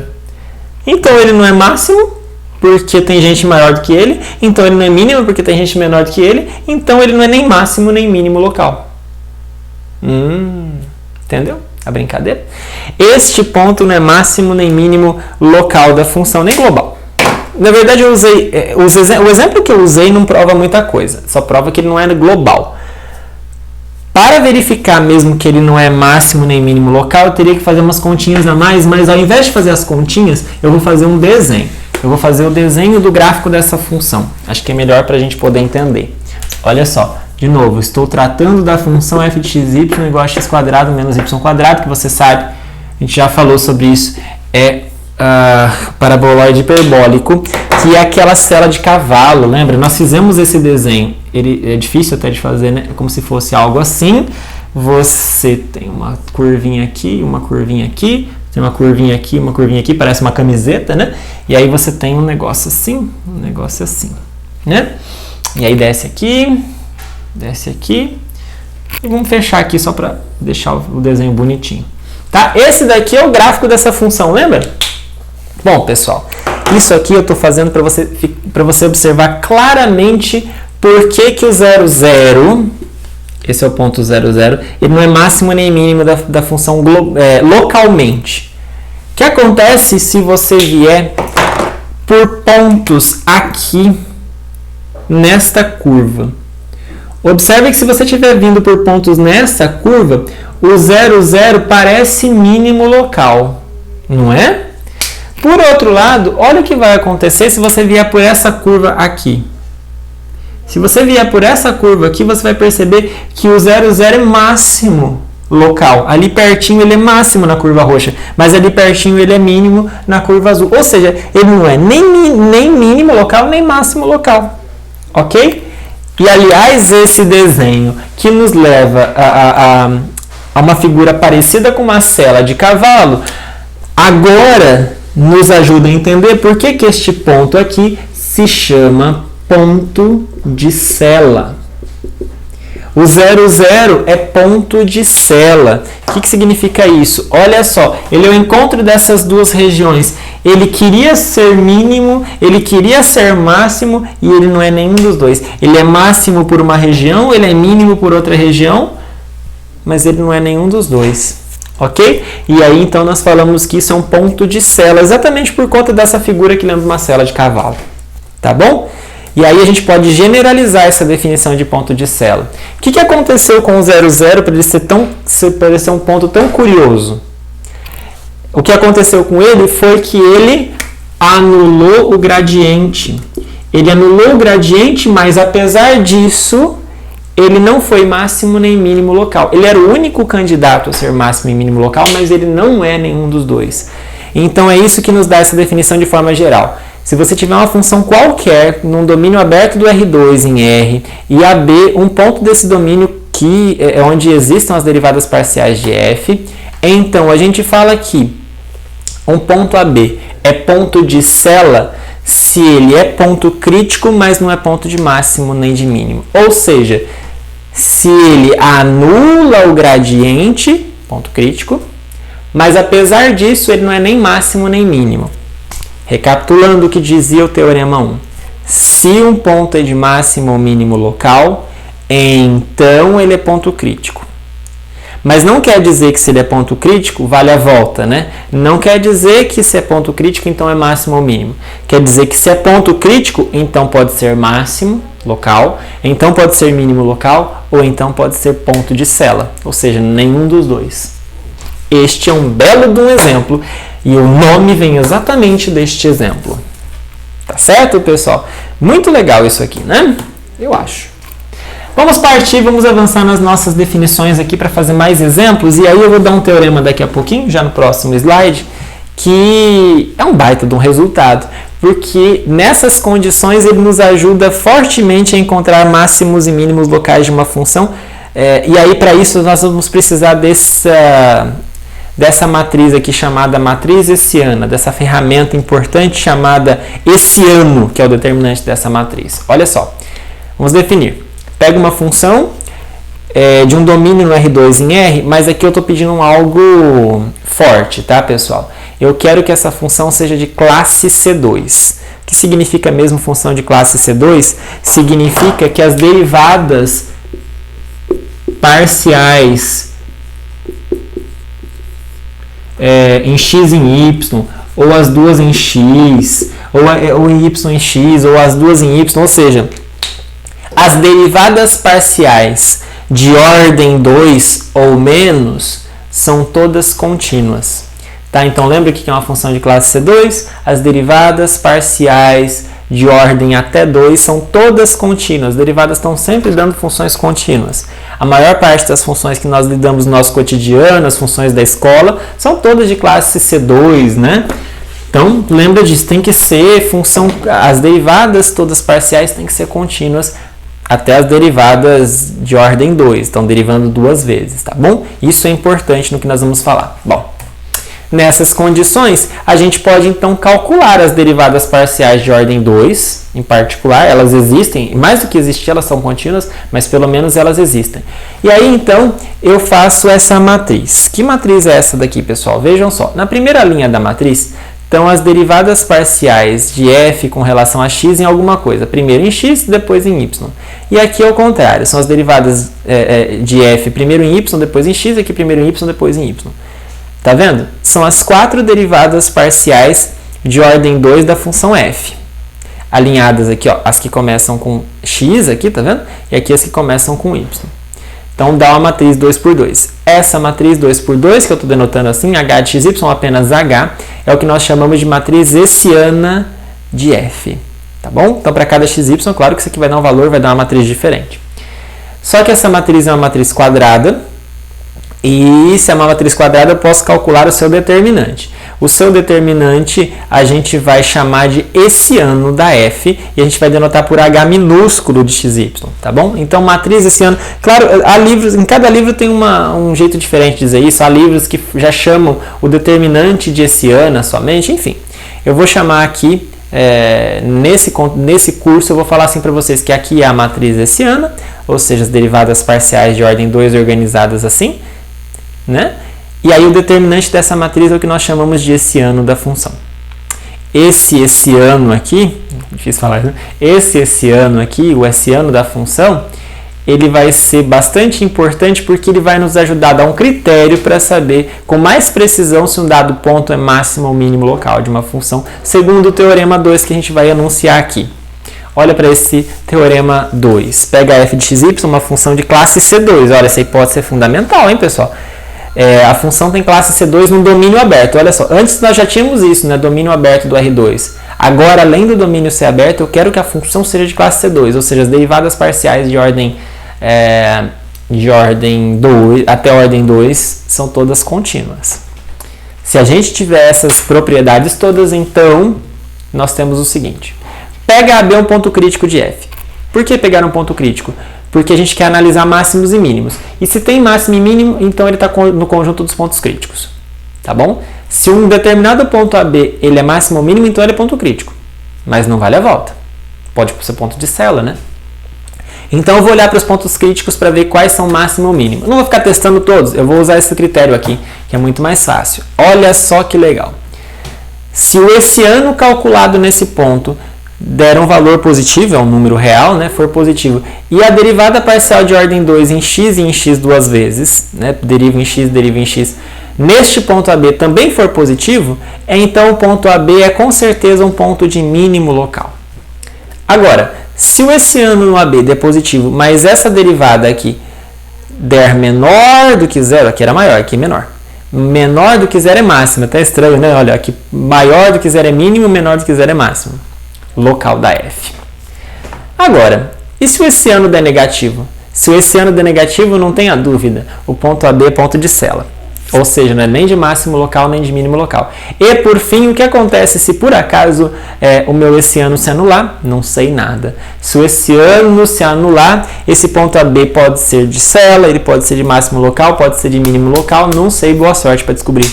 Então ele não é máximo, porque tem gente maior do que ele. Então ele não é mínimo, porque tem gente menor do que ele. Então ele não é nem máximo nem mínimo local. Entendeu a brincadeira? Este ponto não é máximo nem mínimo local da função, nem global. Na verdade, eu usei o exemplo que eu usei não prova muita coisa, só prova que ele não é global. Para verificar mesmo que ele não é máximo nem mínimo local, eu teria que fazer umas continhas a mais, mas ao invés de fazer as continhas, eu vou fazer um desenho. Eu vou fazer o desenho do gráfico dessa função. Acho que é melhor para a gente poder entender. Olha só, de novo, estou tratando da função f de xy igual a x quadrado menos y quadrado, que você sabe, a gente já falou sobre isso, é paraboloide hiperbólico, que é aquela cela de cavalo, lembra? Nós fizemos esse desenho, ele é difícil até de fazer, né? Como se fosse algo assim, você tem uma curvinha aqui, uma curvinha aqui, tem uma curvinha aqui, parece uma camiseta, né? E aí você tem um negócio assim, né? E aí desce aqui, e vamos fechar aqui só para deixar o desenho bonitinho. Tá? Esse daqui é o gráfico dessa função, lembra? Bom, pessoal, isso aqui eu estou fazendo para você observar claramente por que o 0, 0, esse é o ponto 0, 0, ele não é máximo nem mínimo da função localmente. O que acontece se você vier por pontos aqui nesta curva? Observe que se você estiver vindo por pontos nessa curva, o 0, 0 parece mínimo local, não é? Por outro lado, olha o que vai acontecer se você vier por essa curva aqui. Se você vier por essa curva aqui, você vai perceber que o 0, 0 é máximo local. Ali pertinho ele é máximo na curva roxa, mas ali pertinho ele é mínimo na curva azul. Ou seja, ele não é nem mínimo local, nem máximo local. Ok? E, aliás, esse desenho que nos leva a uma figura parecida com uma sela de cavalo, agora nos ajuda a entender por que este ponto aqui se chama ponto de sela. O 0, 0 é ponto de sela. O que significa isso? Olha só, ele é o encontro dessas duas regiões. Ele queria ser mínimo, ele queria ser máximo e ele não é nenhum dos dois. Ele é máximo por uma região, ele é mínimo por outra região, mas ele não é nenhum dos dois. Ok? E aí então nós falamos que isso é um ponto de sela, exatamente por conta dessa figura que lembra uma sela de cavalo. Tá bom? E aí a gente pode generalizar essa definição de ponto de sela. O que aconteceu com o 0, 0 para ele ser um ponto tão curioso? O que aconteceu com ele foi que ele anulou o gradiente. Ele anulou o gradiente, mas apesar disso, ele não foi máximo nem mínimo local. Ele era o único candidato a ser máximo e mínimo local, mas ele não é nenhum dos dois. Então é isso que nos dá essa definição de forma geral. Se você tiver uma função qualquer num domínio aberto do R2 em R e AB, um ponto desse domínio que é onde existam as derivadas parciais de f, então a gente fala que um ponto AB é ponto de sela se ele é ponto crítico, mas não é ponto de máximo nem de mínimo. Ou seja, se ele anula o gradiente, ponto crítico, mas apesar disso ele não é nem máximo nem mínimo. Recapitulando o que dizia o Teorema 1. Se um ponto é de máximo ou mínimo local, então ele é ponto crítico. Mas não quer dizer que se ele é ponto crítico, vale a volta, né? Não quer dizer que se é ponto crítico, então é máximo ou mínimo. Quer dizer que se é ponto crítico, então pode ser máximo local, então pode ser mínimo local, ou então pode ser ponto de sela, ou seja, nenhum dos dois. Este é um belo de um exemplo, e o nome vem exatamente deste exemplo. Tá certo, pessoal? Muito legal isso aqui, né? Eu acho. Vamos partir, vamos avançar nas nossas definições aqui para fazer mais exemplos, e aí eu vou dar um teorema daqui a pouquinho, já no próximo slide, que é um baita de um resultado, porque nessas condições ele nos ajuda fortemente a encontrar máximos e mínimos locais de uma função E aí, para isso, nós vamos precisar dessa matriz aqui chamada matriz hessiana, dessa ferramenta importante chamada hessiano, que é o determinante dessa matriz. Olha só, vamos definir. Pega uma função de um domínio no R2 em R, mas aqui eu estou pedindo algo forte, tá, pessoal? Eu quero que essa função seja de classe C2. O que significa mesmo função de classe C2? Significa que as derivadas parciais em x e em y, ou as duas em x, ou em y em x, ou as duas em y, ou seja, as derivadas parciais de ordem 2 ou menos são todas contínuas. Tá? Então, lembra que é uma função de classe C2? As derivadas parciais de ordem até 2 são todas contínuas. As derivadas estão sempre dando funções contínuas. A maior parte das funções que nós lidamos no nosso cotidiano, as funções da escola, são todas de classe C2, né? Então, lembra disso, tem que ser função, as derivadas todas parciais têm que ser contínuas até as derivadas de ordem 2, estão derivando duas vezes, tá bom? Isso é importante no que nós vamos falar. Bom, nessas condições, a gente pode então calcular as derivadas parciais de ordem 2, em particular, elas existem, mais do que existir, elas são contínuas, mas pelo menos elas existem. E aí então, eu faço essa matriz. Que matriz é essa daqui, pessoal? Vejam só, na primeira linha da matriz, estão as derivadas parciais de f com relação a x em alguma coisa. Primeiro em x, depois em y. E aqui é o contrário. São as derivadas de f primeiro em y, depois em x. Aqui primeiro em y, depois em y. Tá vendo? São as 4 derivadas parciais de ordem 2 da função f. Alinhadas aqui, ó, as que começam com x, aqui, tá vendo? E aqui as que começam com y. Então, dá uma matriz 2 por 2. Essa matriz 2 por 2, que eu estou denotando assim, h de xy, apenas h, é o que nós chamamos de matriz hessiana de f. Tá bom? Então, para cada xy, claro que isso aqui vai dar um valor, vai dar uma matriz diferente. Só que essa matriz é uma matriz quadrada, e se é uma matriz quadrada, eu posso calcular o seu determinante. O seu determinante a gente vai chamar de hessiano da f e a gente vai denotar por h minúsculo de xy, tá bom? Então, matriz hessiana, claro, há livros, em cada livro tem um jeito diferente de dizer isso, há livros que já chamam o determinante de hessiana somente, enfim. Eu vou chamar aqui, nesse curso, eu vou falar assim para vocês que aqui é a matriz hessiana, ou seja, as derivadas parciais de ordem 2 organizadas assim, né? E aí o determinante dessa matriz é o que nós chamamos de hessiano da função. Esse hessiano aqui, difícil falar, né? Esse hessiano aqui, o hessiano da função, ele vai ser bastante importante porque ele vai nos ajudar a dar um critério para saber com mais precisão se um dado ponto é máximo ou mínimo local de uma função, segundo o teorema 2 que a gente vai anunciar aqui. Olha para esse teorema 2. Pega f de xy, uma função de classe C2. Olha, essa hipótese é fundamental, hein, pessoal? A função tem classe C2 num domínio aberto. Olha só, antes nós já tínhamos isso, né? Domínio aberto do R2. Agora, além do domínio ser aberto, eu quero que a função seja de classe C2, ou seja, as derivadas parciais de ordem 2 até ordem 2 são todas contínuas. Se a gente tiver essas propriedades todas, então nós temos o seguinte. Pega AB um ponto crítico de f. Por que pegar um ponto crítico? Porque a gente quer analisar máximos e mínimos. E se tem máximo e mínimo, então ele está no conjunto dos pontos críticos. Tá bom? Se um determinado ponto AB ele é máximo ou mínimo, então ele é ponto crítico. Mas não vale a volta. Pode ser ponto de célula, né? Então eu vou olhar para os pontos críticos para ver quais são máximo ou mínimo. Eu não vou ficar testando todos, eu vou usar esse critério aqui, que é muito mais fácil. Olha só que legal. Se o hessiano calculado nesse ponto der um valor positivo, é um número real, né, for positivo, e a derivada parcial de ordem 2 em x e em x duas vezes, né, deriva em x, neste ponto AB também for positivo, então o ponto AB é com certeza um ponto de mínimo local. Agora, se o hessiano no AB der positivo, mas essa derivada aqui der menor do que zero, aqui era maior, aqui menor. Menor do que zero é máximo, até estranho, né? Olha, aqui maior do que zero é mínimo, menor do que zero é máximo. Local da F. Agora, e se o hessiano der negativo? Se o hessiano der negativo, não tenha dúvida, o ponto AB é ponto de célula. Ou seja, não é nem de máximo local, nem de mínimo local. E, por fim, o que acontece se por acaso o meu esse-ano se anular? Não sei nada. Se o esse-ano se anular, esse ponto AB pode ser de cela, ele pode ser de máximo local, pode ser de mínimo local, não sei, boa sorte para descobrir.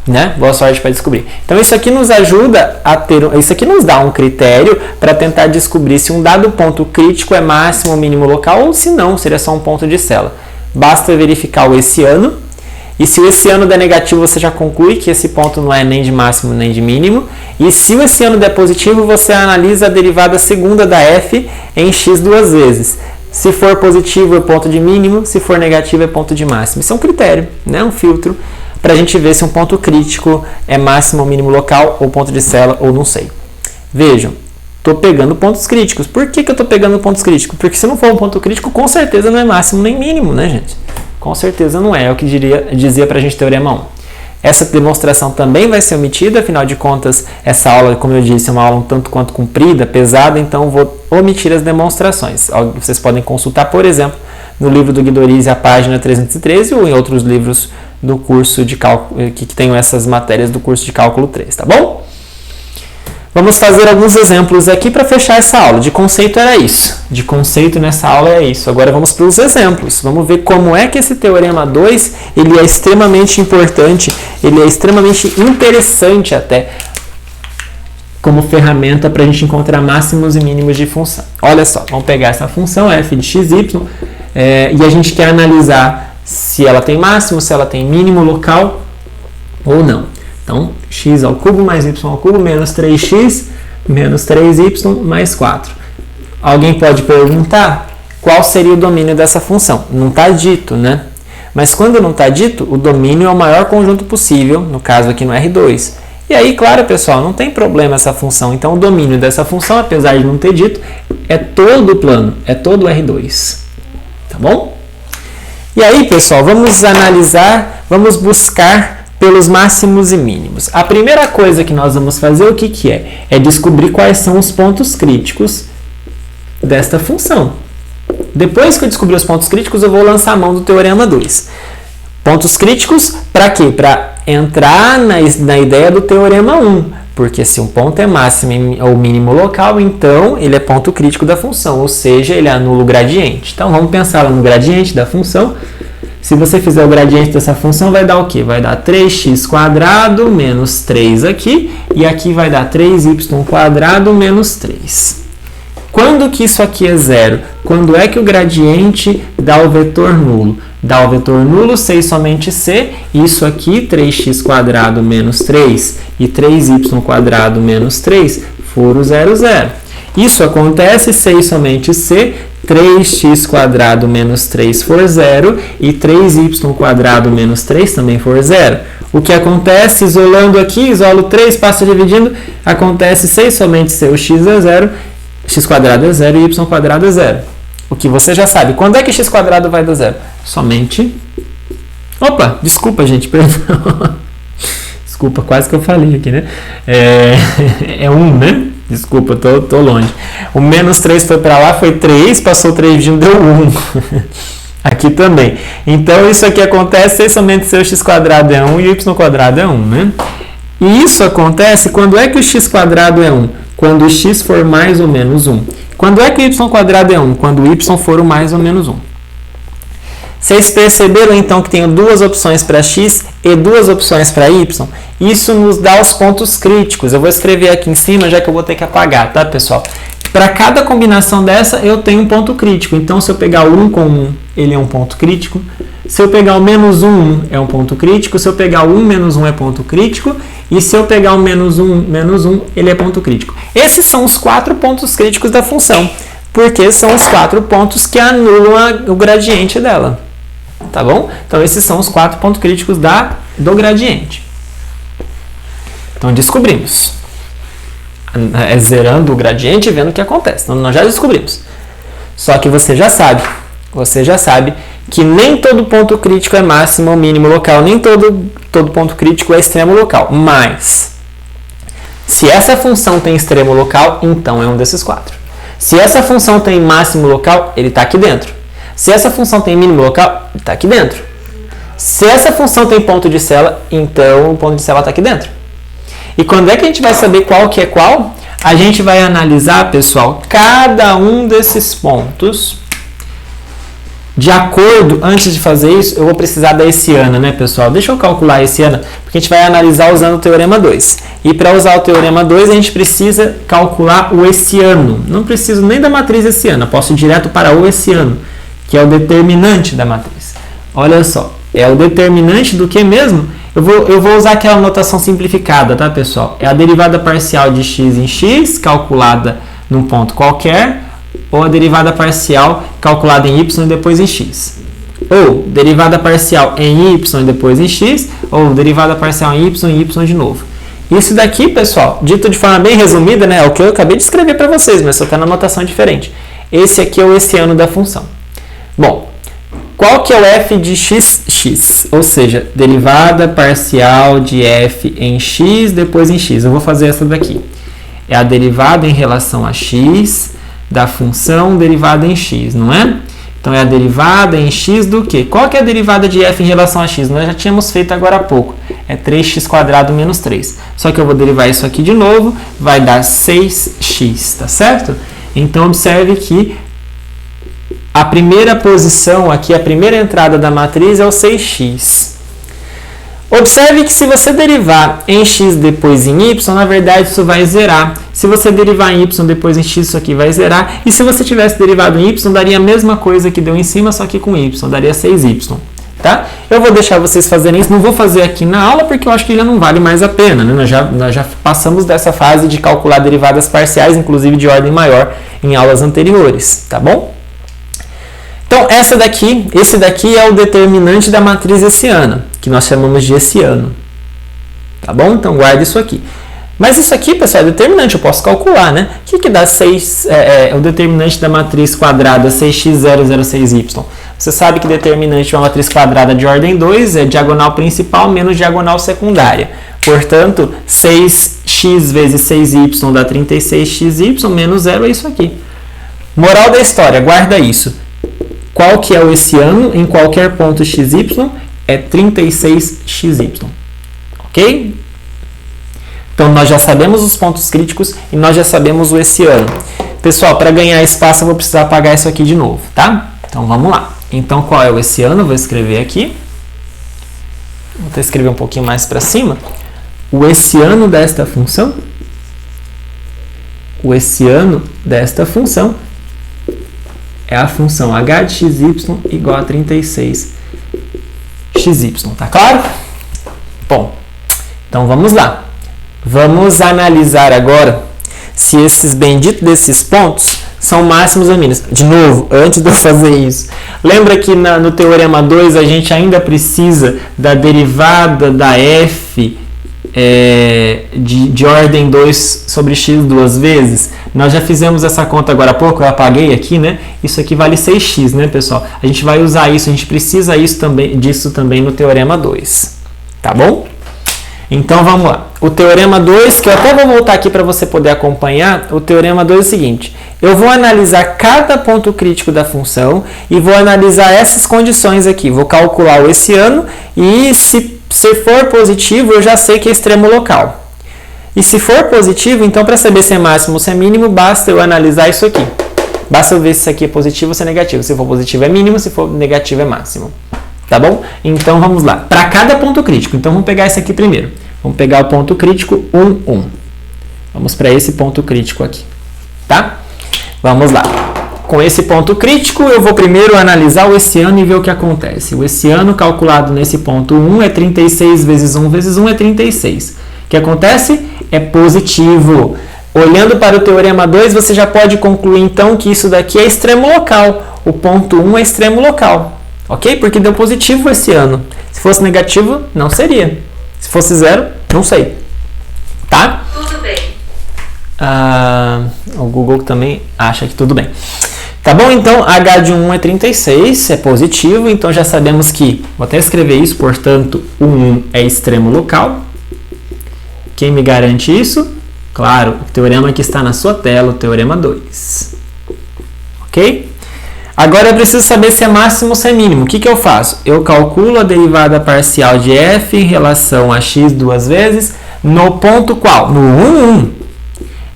Né? Boa sorte para descobrir. Então, isso aqui nos ajuda a ter, isso aqui nos dá um critério para tentar descobrir se um dado ponto crítico é máximo ou mínimo local, ou se não, seria só um ponto de cela. Basta verificar o esse-ano. E se o esse-ano der negativo, você já conclui que esse ponto não é nem de máximo nem de mínimo. E se o esse-ano der positivo, você analisa a derivada segunda da f em x duas vezes. Se for positivo, é ponto de mínimo. Se for negativo, é ponto de máximo. Isso é um critério, né? Um filtro, para a gente ver se um ponto crítico é máximo ou mínimo local, ou ponto de cela, ou não sei. Vejam, estou pegando pontos críticos. Por que eu estou pegando pontos críticos? Porque se não for um ponto crítico, com certeza não é máximo nem mínimo, né, gente? Com certeza não é o que dizia para a gente teorema 1. Essa demonstração também vai ser omitida, afinal de contas, essa aula, como eu disse, é uma aula um tanto quanto comprida, pesada, então vou omitir as demonstrações. Vocês podem consultar, por exemplo, no livro do Guidorize, a página 313, ou em outros livros do curso de cálculo, que tenham essas matérias do curso de cálculo 3, tá bom? Vamos fazer alguns exemplos aqui para fechar essa aula. De conceito era isso. De conceito nessa aula é isso. Agora vamos para os exemplos. Vamos ver como é que esse teorema 2 ele é extremamente importante, ele é extremamente interessante até como ferramenta para a gente encontrar máximos e mínimos de função. Olha só, vamos pegar essa função f de xy e a gente quer analisar se ela tem máximo, se ela tem mínimo local ou não. Então, x ao cubo mais y ao cubo menos 3x menos 3y mais 4. Alguém pode perguntar qual seria o domínio dessa função? Não está dito, né? Mas quando não está dito, o domínio é o maior conjunto possível, no caso aqui no R2. E aí, claro, pessoal, não tem problema essa função. Então, o domínio dessa função, apesar de não ter dito, é todo o plano, é todo o R2. Tá bom? E aí, pessoal, vamos analisar, vamos buscar pelos máximos e mínimos. A primeira coisa que nós vamos fazer, o que é? É descobrir quais são os pontos críticos desta função. Depois que eu descobrir os pontos críticos, eu vou lançar a mão do teorema 2. Pontos críticos para quê? Para entrar na ideia do teorema 1. Porque se um ponto é máximo ou mínimo local, então ele é ponto crítico da função, ou seja, ele anula o gradiente. Então vamos pensar lá no gradiente da função. Se você fizer o gradiente dessa função, vai dar o quê? Vai dar 3x² menos 3 aqui, e aqui vai dar 3y² menos 3. Quando que isso aqui é zero? Quando é que o gradiente dá o vetor nulo? Dá o vetor nulo C e somente C, isso aqui, 3x² menos 3 e 3y² menos 3, for o 0, 0. Isso acontece C e somente C, 3x² menos 3 for 0 e 3y² menos 3 também for 0. O que acontece, isolando aqui, isolo 3, passa dividindo, acontece C e somente C, o x é 0, x² é 0 e y² é 0. O que você já sabe. Quando é que x² vai dar 0? Somente... Opa, desculpa, gente, perdão. Desculpa, quase que eu falei aqui, né? É 1, né? Desculpa, tô longe. O menos 3 foi para lá, foi 3, passou 3 dividindo, deu 1. Aqui também. Então, isso aqui acontece somente se o x² é 1 e o y² é 1, né? E isso acontece quando é que o x² é 1? Quando o x for mais ou menos 1. Quando é que o y² é 1? Quando o y for o mais ou menos 1. Vocês perceberam então que tenho duas opções para x e duas opções para y? Isso nos dá os pontos críticos. Eu vou escrever aqui em cima, já que eu vou ter que apagar, tá, pessoal? Para cada combinação dessa, eu tenho um ponto crítico. Então, se eu pegar o 1 com 1, ele é um ponto crítico. Se eu pegar o menos 1, é um ponto crítico. Se eu pegar o 1 menos 1, é ponto crítico. E se eu pegar o menos 1, ele é ponto crítico. Esses são os 4 pontos críticos da função, porque são os 4 pontos que anulam o gradiente dela. Tá bom? Então, esses são os 4 pontos críticos do gradiente. Então, descobrimos. Zerando o gradiente e vendo o que acontece. Então, nós já descobrimos. Só que você já sabe que nem todo ponto crítico é máximo ou mínimo local, nem todo ponto crítico é extremo local. Mas, se essa função tem extremo local, então é um desses 4. Se essa função tem máximo local, ele está aqui dentro. Se essa função tem mínimo local, ele está aqui dentro. Se essa função tem ponto de célula, então o ponto de célula está aqui dentro. E quando é que a gente vai saber qual que é qual? A gente vai analisar, pessoal, cada um desses pontos. De acordo, antes de fazer isso, eu vou precisar da hessiana, né, pessoal? Deixa eu calcular a hessiana, porque a gente vai analisar usando o Teorema 2. E para usar o Teorema 2, a gente precisa calcular o hessiano. Não preciso nem da matriz hessiana, posso ir direto para o hessiano, que é o determinante da matriz. Olha só, é o determinante do que mesmo? Eu vou usar aquela notação simplificada, tá, pessoal? É a derivada parcial de x em x, calculada num ponto qualquer, ou a derivada parcial calculada em y e depois em x. Ou derivada parcial em y e depois em x, ou derivada parcial em y e y de novo. Isso daqui, pessoal, dito de forma bem resumida, né, é o que eu acabei de escrever para vocês, mas só está na notação diferente. Esse aqui é o hessiano da função. Bom, qual que é o f de x? Ou seja, derivada parcial de f em x, depois em x. Eu vou fazer essa daqui. É a derivada em relação a x da função derivada em x, não é? Então, é a derivada em x do quê? Qual que é a derivada de f em relação a x? Nós já tínhamos feito agora há pouco. É 3x² menos 3. Só que eu vou derivar isso aqui de novo, vai dar 6x, tá certo? Então, observe que a primeira posição aqui, a primeira entrada da matriz é o 6x. Observe que se você derivar em x depois em y, na verdade isso vai zerar. Se você derivar em y depois em x, isso aqui vai zerar. E se você tivesse derivado em y, daria a mesma coisa que deu em cima, só que com y, daria 6y. Tá? Eu vou deixar vocês fazerem isso, não vou fazer aqui na aula porque eu acho que já não vale mais a pena. Né? Nós já passamos dessa fase de calcular derivadas parciais, inclusive de ordem maior, em aulas anteriores. Tá bom? Então, esse daqui é o determinante da matriz hessiana, que nós chamamos de hessiano. Tá bom? Então, guarda isso aqui. Mas isso aqui, pessoal, é determinante, eu posso calcular, né? O que dá 6, o determinante da matriz quadrada 6x006y? Você sabe que determinante de uma matriz quadrada de ordem 2 é diagonal principal menos diagonal secundária. Portanto, 6x vezes 6y dá 36xy menos 0 é isso aqui. Moral da história, guarda isso. Qual que é o hessiano em qualquer ponto xy? É 36xy. Ok? Então, nós já sabemos os pontos críticos e nós já sabemos o hessiano. Pessoal, para ganhar espaço, eu vou precisar apagar isso aqui de novo, tá? Então, vamos lá. Então, qual é o hessiano? Vou escrever aqui. Vou até escrever um pouquinho mais para cima. O hessiano desta função. O hessiano desta função é a função h de xy igual a 36xy. Tá claro? Bom, então vamos lá. Vamos analisar agora se esses benditos desses pontos são máximos ou mínimos. De novo, antes de eu fazer isso, lembra que no Teorema 2 a gente ainda precisa da derivada da f de ordem 2 sobre x duas vezes? Nós já fizemos essa conta agora há pouco, eu apaguei aqui, né? Isso aqui vale 6x, né, pessoal? A gente vai usar isso, a gente precisa disso também no Teorema 2. Tá bom? Então, vamos lá. O Teorema 2, que eu até vou voltar aqui para você poder acompanhar, o Teorema 2 é o seguinte. Eu vou analisar cada ponto crítico da função e vou analisar essas condições aqui. Vou calcular o hessiano e, se for positivo, eu já sei que é extremo local. E se for positivo, então, para saber se é máximo ou se é mínimo, basta eu analisar isso aqui. Basta eu ver se isso aqui é positivo ou se é negativo. Se for positivo é mínimo, se for negativo é máximo. Tá bom? Então, vamos lá. Para cada ponto crítico. Então, vamos pegar esse aqui primeiro. Vamos pegar o ponto crítico 1, 1. Vamos para esse ponto crítico aqui. Tá? Vamos lá. Com esse ponto crítico, eu vou primeiro analisar o hessiano e ver o que acontece. O hessiano calculado nesse ponto 1 é 36 vezes 1 vezes 1 é 36. O que acontece? É positivo. Olhando para o Teorema 2, você já pode concluir, então, que isso daqui é extremo local. O ponto 1 é extremo local. Ok? Porque deu positivo esse ano. Se fosse negativo, não seria. Se fosse 0, não sei. Tá? Tudo bem. O Google também acha que tudo bem. Tá bom? Então, h de 1 é 36, é positivo. Então, já sabemos que, vou até escrever isso, portanto, o 1 é extremo local. Quem me garante isso? Claro, o teorema que está na sua tela, o Teorema 2. Ok? Agora eu preciso saber se é máximo ou se é mínimo. O que eu faço? Eu calculo a derivada parcial de f em relação a x duas vezes no ponto qual? No 1, 1.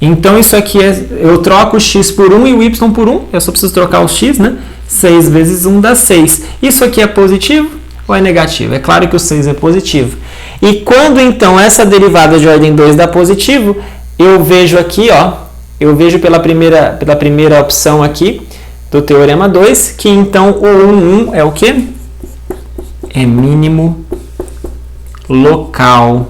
Então isso aqui eu troco o x por 1 e o y por 1. Eu só preciso trocar o x, né? 6 vezes 1 dá 6. Isso aqui é positivo ou é negativo? É claro que o 6 é positivo. E quando então essa derivada de ordem 2 dá positivo, eu vejo aqui, ó, eu vejo pela primeira opção aqui do teorema 2, que então o 1 é o quê? É mínimo local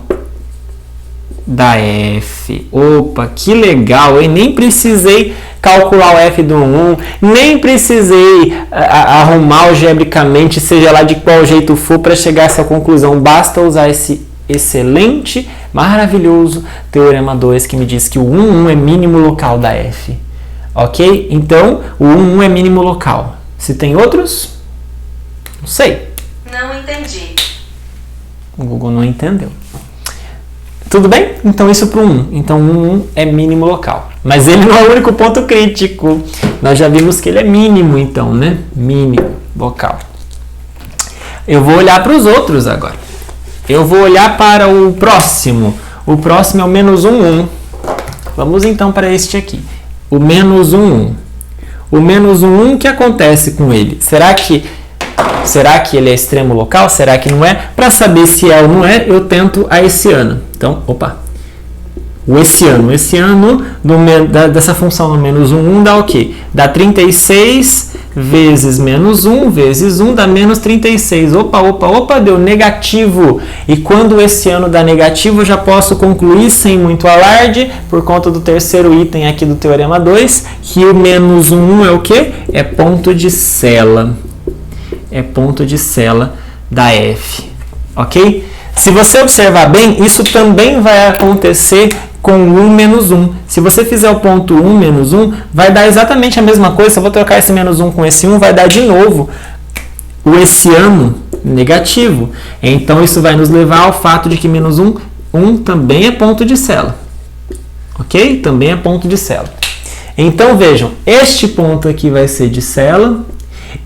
da f. Opa, que legal, hein? Nem precisei calcular o f do 1, nem precisei arrumar algebricamente, seja lá de qual jeito for, para chegar a essa conclusão. Basta usar esse excelente, maravilhoso teorema 2 que me diz que o 1 é mínimo local da f. Ok? Então, o 1 é mínimo local. Se tem outros? Não sei. Não entendi. O Google não entendeu. Tudo bem? Então, isso para o 1. Então, o 1 é mínimo local. Mas ele não é o único ponto crítico. Nós já vimos que ele é mínimo, então, né? Mínimo local. Eu vou olhar para os outros agora. Eu vou olhar para o próximo. O próximo é o menos 1, 1. Vamos, então, para este aqui. O menos 1, 1. O menos 1, 1, o que acontece com ele? Será que ele é extremo local? Será que não é? Para saber se é ou não é, eu tento a hessiano. Então, opa. O hessiano. O hessiano dessa função no menos 1, 1 dá o quê? Dá 36 vezes menos 1 vezes 1 dá menos 36. Opa, deu negativo. E quando o hessiano dá negativo, eu já posso concluir sem muito alarde, por conta do terceiro item aqui do teorema 2, que o menos 1, 1 é o quê? É ponto de cela. É ponto de cela da f. Ok? Se você observar bem, isso também vai acontecer com 1 menos 1. Se você fizer o ponto 1 menos 1, vai dar exatamente a mesma coisa. Se eu vou trocar esse menos 1 com esse 1, vai dar de novo o hessiano negativo. Então, isso vai nos levar ao fato de que menos 1, 1 também é ponto de cela. Ok? Também é ponto de cela. Então, vejam, este ponto aqui vai ser de cela,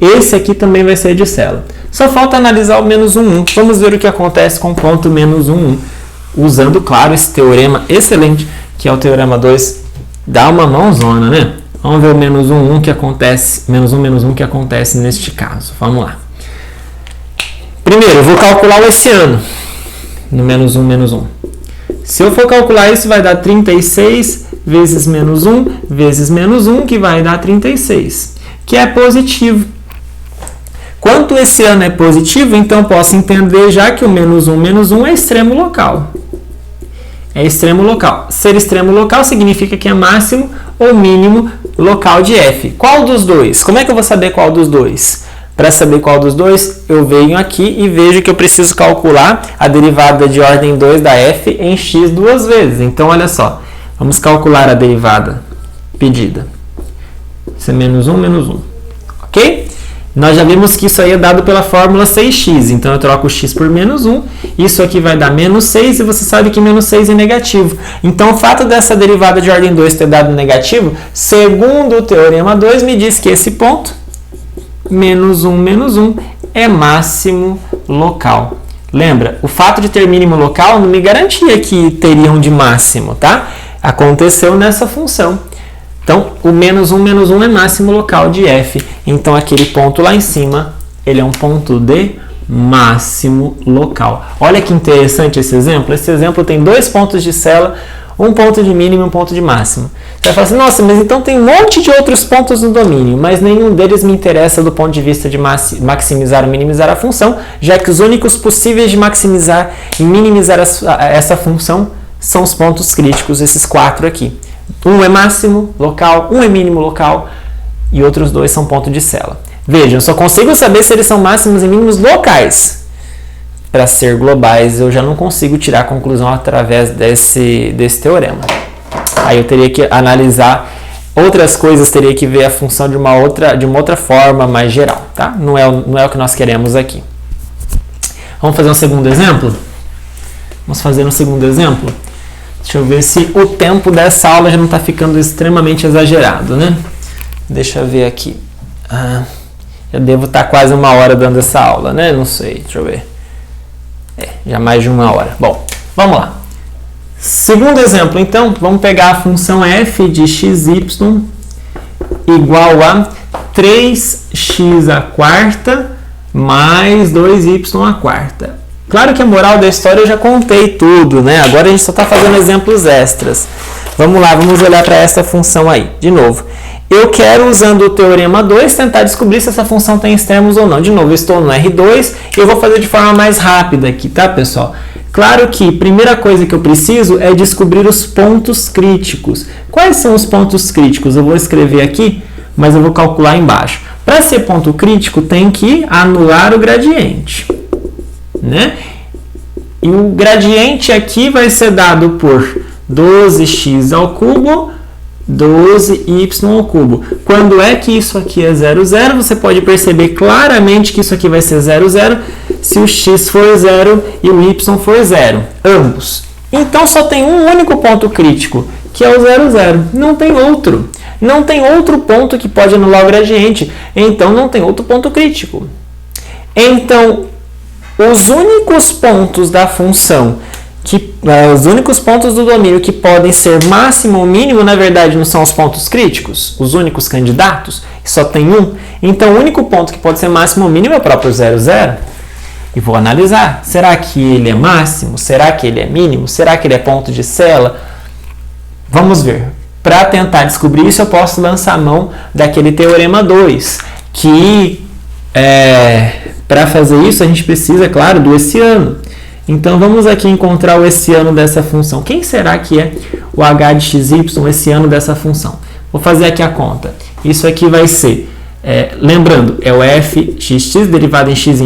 esse aqui também vai ser de cela. Só falta analisar o menos 1, 1. Vamos ver o que acontece com o ponto menos 1, 1. Usando, claro, esse teorema excelente, que é o teorema 2, dá uma mãozona, né? Vamos ver o menos 1, 1 que acontece, menos 1 que acontece neste caso. Vamos lá. Primeiro, eu vou calcular o hessiano no menos 1, menos 1. Se eu for calcular isso, vai dar 36 vezes menos 1 vezes menos 1, que vai dar 36, que é positivo. Quanto esse ano é positivo, então posso entender já que o menos 1 é extremo local. É extremo local. Ser extremo local significa que é máximo ou mínimo local de f. Qual dos dois? Como é que eu vou saber qual dos dois? Para saber qual dos dois, eu venho aqui e vejo que eu preciso calcular a derivada de ordem 2 da f em x duas vezes. Então, olha só. Vamos calcular a derivada pedida. Isso é menos 1. Ok? Nós já vimos que isso aí é dado pela fórmula 6x, então eu troco o x por menos 1, isso aqui vai dar menos 6 e você sabe que menos 6 é negativo. Então o fato dessa derivada de ordem 2 ter dado negativo, segundo o teorema 2, me diz que esse ponto, menos 1, é máximo local. Lembra, o fato de ter mínimo local não me garantia que teriam de máximo, tá? Aconteceu nessa função. Então, o menos 1 é máximo local de f. Então, aquele ponto lá em cima, ele é um ponto de máximo local. Olha que interessante esse exemplo. Esse exemplo tem 2 pontos de cela, um ponto de mínimo e um ponto de máximo. Você vai falar assim, nossa, mas então tem um monte de outros pontos no domínio, mas nenhum deles me interessa do ponto de vista de maximizar ou minimizar a função, já que os únicos possíveis de maximizar e minimizar essa função são os pontos críticos, esses 4 aqui. Um é máximo local, um é mínimo local e outros 2 são ponto de cela. Vejam, eu só consigo saber se eles são máximos e mínimos locais. Para ser globais, eu já não consigo tirar a conclusão através desse teorema. Aí eu teria que analisar outras coisas, teria que ver a função de uma outra forma mais geral, tá? Não é o que nós queremos aqui. Vamos fazer um segundo exemplo? Vamos fazer um segundo exemplo? Deixa eu ver se o tempo dessa aula já não está ficando extremamente exagerado, né? Deixa eu ver aqui. Eu devo estar quase 1 hora dando essa aula, né? Não sei, deixa eu ver. Já mais de 1 hora. Bom, vamos lá. Segundo exemplo, então, vamos pegar a função f de xy igual a 3x² mais 2y². Claro que a moral da história eu já contei tudo, né? Agora a gente só está fazendo exemplos extras. Vamos lá, vamos olhar para essa função aí. De novo, eu quero, usando o teorema 2, tentar descobrir se essa função tem extremos ou não. De novo, eu estou no R2 e eu vou fazer de forma mais rápida aqui, tá, pessoal? Claro que a primeira coisa que eu preciso é descobrir os pontos críticos. Quais são os pontos críticos? Eu vou escrever aqui, mas eu vou calcular embaixo. Para ser ponto crítico, tem que anular o gradiente, né? E o gradiente aqui vai ser dado por 12x², 12y². Quando é que isso aqui é 0, 0, você pode perceber claramente que isso aqui vai ser 0, 0 se o x for 0 e o y for 0, ambos. Então só tem um único ponto crítico, que é o 0, 0. Não tem outro. Não tem outro ponto que pode anular o gradiente. Então não tem outro ponto crítico. Então, os únicos pontos da função os únicos pontos do domínio que podem ser máximo ou mínimo, na verdade, não são os pontos críticos, os únicos candidatos, só tem um. Então, o único ponto que pode ser máximo ou mínimo é o próprio 0, 0. E vou analisar. Será que ele é máximo? Será que ele é mínimo? Será que ele é ponto de cela? Vamos ver. Para tentar descobrir isso, eu posso lançar a mão daquele teorema 2, que, para fazer isso, a gente precisa, claro, do hessiano. Então, vamos aqui encontrar o hessiano dessa função. Quem será que é o h de xy, o hessiano dessa função? Vou fazer aqui a conta. Isso aqui vai ser, lembrando, é o fxx derivado em x,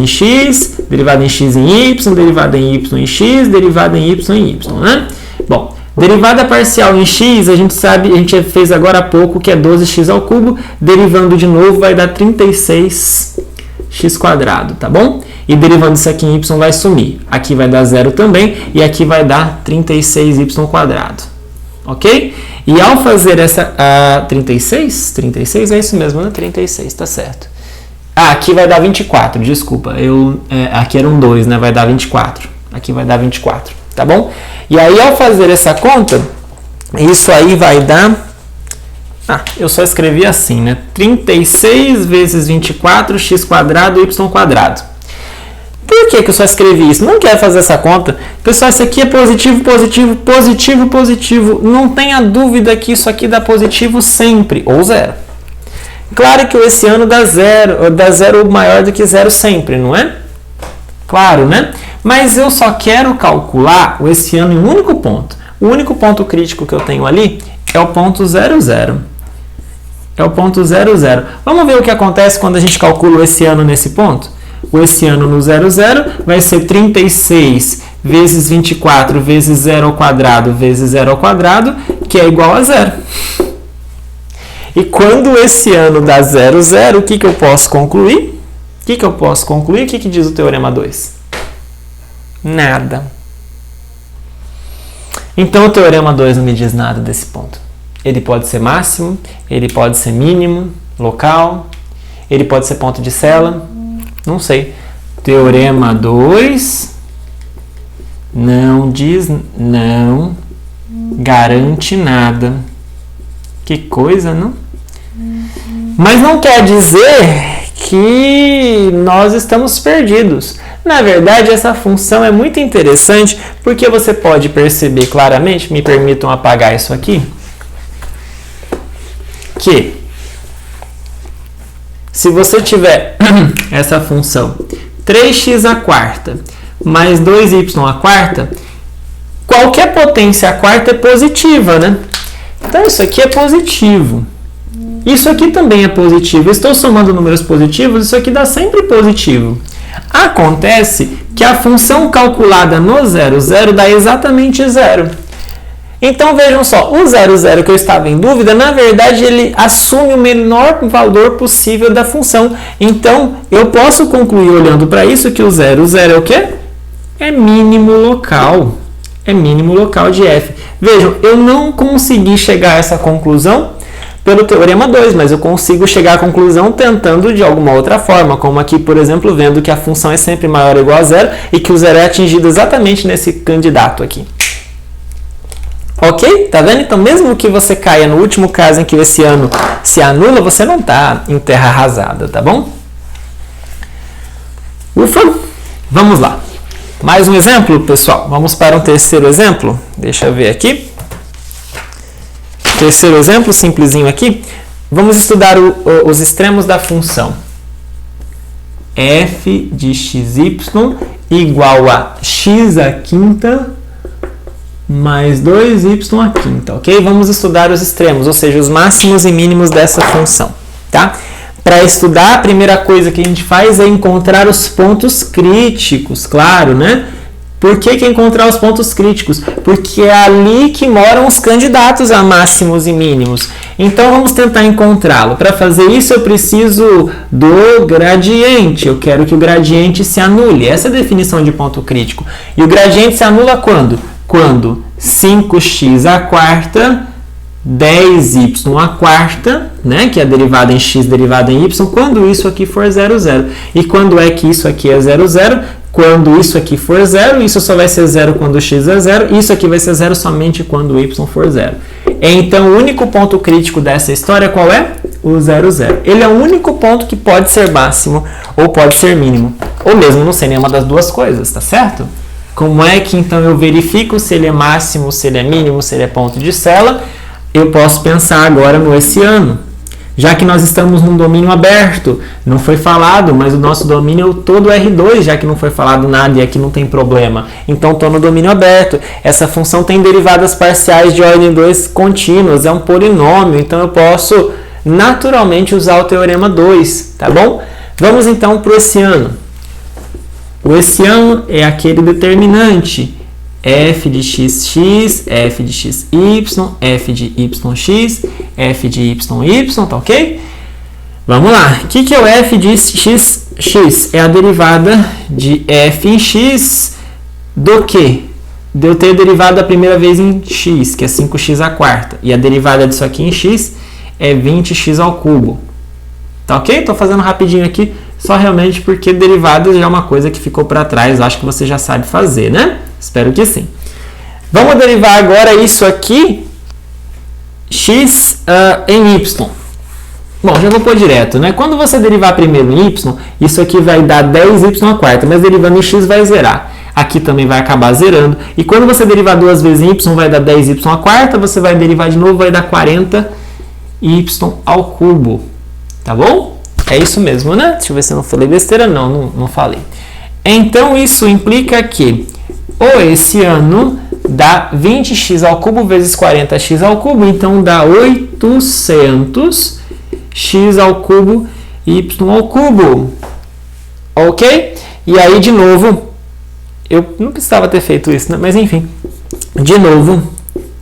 derivado em x em y, derivado em y em x, derivado em y em y, né? Bom, derivada parcial em x, a gente sabe, a gente fez agora há pouco que é 12x², derivando de novo vai dar 36x², tá bom? E derivando isso aqui em y vai sumir. Aqui vai dar 0 também e aqui vai dar 36y². Ok? E ao fazer essa 36? 36 é isso mesmo, né? 36, tá certo. Aqui vai dar 24, desculpa. Aqui era um 2, né? Vai dar 24. Aqui vai dar 24, tá bom? E aí ao fazer essa conta, isso aí vai dar... eu só escrevi assim, né? 36 vezes 24, x², y². Por que eu só escrevi isso? Não quero fazer essa conta. Pessoal, isso aqui é positivo, positivo, positivo, positivo. Não tenha dúvida que isso aqui dá positivo sempre, ou 0. Claro que o hessiano dá 0 maior do que 0 sempre, não é? Claro, né? Mas eu só quero calcular o hessiano em um único ponto. O único ponto crítico que eu tenho ali é o ponto 0, 0. É o ponto 0, 0. Vamos ver o que acontece quando a gente calcula o hessiano nesse ponto? O hessiano no 0, 0 vai ser 36 vezes 24 vezes 0² vezes 0², que é igual a 0. E quando o hessiano dá 0, 0, o que eu posso concluir? O que diz o teorema 2? Nada. Então o teorema 2 não me diz nada desse ponto. Ele pode ser máximo, ele pode ser mínimo, local, ele pode ser ponto de cela. Não sei. Teorema 2 não garante nada. Que coisa, não? Mas não quer dizer que nós estamos perdidos. Na verdade, essa função é muito interessante porque você pode perceber claramente, me permitam apagar isso aqui, que se você tiver essa função 3x² mais 2y², qualquer potência quarta é positiva, né? Então, isso aqui é positivo. Isso aqui também é positivo. Eu estou somando números positivos, isso aqui dá sempre positivo. Acontece que a função calculada no 0, 0 dá exatamente 0. Então, vejam só, o 0, 0 que eu estava em dúvida, na verdade, ele assume o menor valor possível da função. Então, eu posso concluir, olhando para isso, que o 0, 0 é o quê? É mínimo local. É mínimo local de f. Vejam, eu não consegui chegar a essa conclusão pelo Teorema 2, mas eu consigo chegar à conclusão tentando de alguma outra forma, como aqui, por exemplo, vendo que a função é sempre maior ou igual a zero e que o zero é atingido exatamente nesse candidato aqui. Ok? Tá vendo? Então, mesmo que você caia no último caso em que esse ano se anula, você não está em terra arrasada, tá bom? Ufa! Vamos lá. Mais um exemplo, pessoal. Vamos para um terceiro exemplo. Deixa eu ver aqui. Terceiro exemplo, simplesinho aqui. Vamos estudar os extremos da função f de xy igual a x à quinta mais 2y à quinta, ok? Vamos estudar os extremos, ou seja, os máximos e mínimos dessa função, tá? Para estudar, a primeira coisa que a gente faz é encontrar os pontos críticos, claro, né? Por que encontrar os pontos críticos? Porque é ali que moram os candidatos a máximos e mínimos. Então, vamos tentar encontrá-lo. Para fazer isso, eu preciso do gradiente. Eu quero que o gradiente se anule. Essa é a definição de ponto crítico. E o gradiente se anula quando? Quando 5x à quarta, 10y à quarta, né, que é a derivada em x, derivada em y, quando isso aqui for 0, 0. E quando é que isso aqui é 0, 0? Quando isso aqui for 0, isso só vai ser 0 quando x é 0, isso aqui vai ser 0 somente quando y for 0. Então, o único ponto crítico dessa história qual é? O 0, 0. Ele é o único ponto que pode ser máximo ou pode ser mínimo. Ou mesmo não ser nenhuma das duas coisas, tá certo? Como é que então eu verifico se ele é máximo, se ele é mínimo, se ele é ponto de Sela? Eu posso pensar agora no hessiano. Já que nós estamos num domínio aberto, não foi falado, mas o nosso domínio é todo R2, já que não foi falado nada e aqui não tem problema. Então, estou no domínio aberto. Essa função tem derivadas parciais de ordem 2 contínuas, é um polinômio, então eu posso naturalmente usar o Teorema 2, tá bom? Vamos então para o hessiano. O hessiano é aquele determinante f de xx, f de xy, f de yx, f de yy, tá ok? Vamos lá. O que é o f de xx? É a derivada de f em x do que? De eu ter derivado a primeira vez em x, que é 5x à quarta. E a derivada disso aqui em x é 20x ao cubo. Tá ok? Estou fazendo rapidinho aqui, só realmente porque derivadas já é uma coisa que ficou para trás. Acho que você já sabe fazer, né? Espero que sim. Vamos derivar agora isso aqui, x em y. Bom, já vou pôr direto, né? Quando você derivar primeiro em y, isso aqui vai dar 10y à quarta, mas derivando em x vai zerar. Aqui também vai acabar zerando. E quando você derivar duas vezes em y, vai dar 10y à quarta, você vai derivar de novo, vai dar 40y ao cubo. Tá bom? É isso mesmo, né? Deixa eu ver se eu não falei besteira. Não falei. Então, isso implica que o hessiano dá 20x ao cubo vezes 40x ao cubo, então dá 800x ao cubo y ao cubo. Ok? E aí, de novo, eu não precisava ter feito isso, né? Mas enfim, de novo,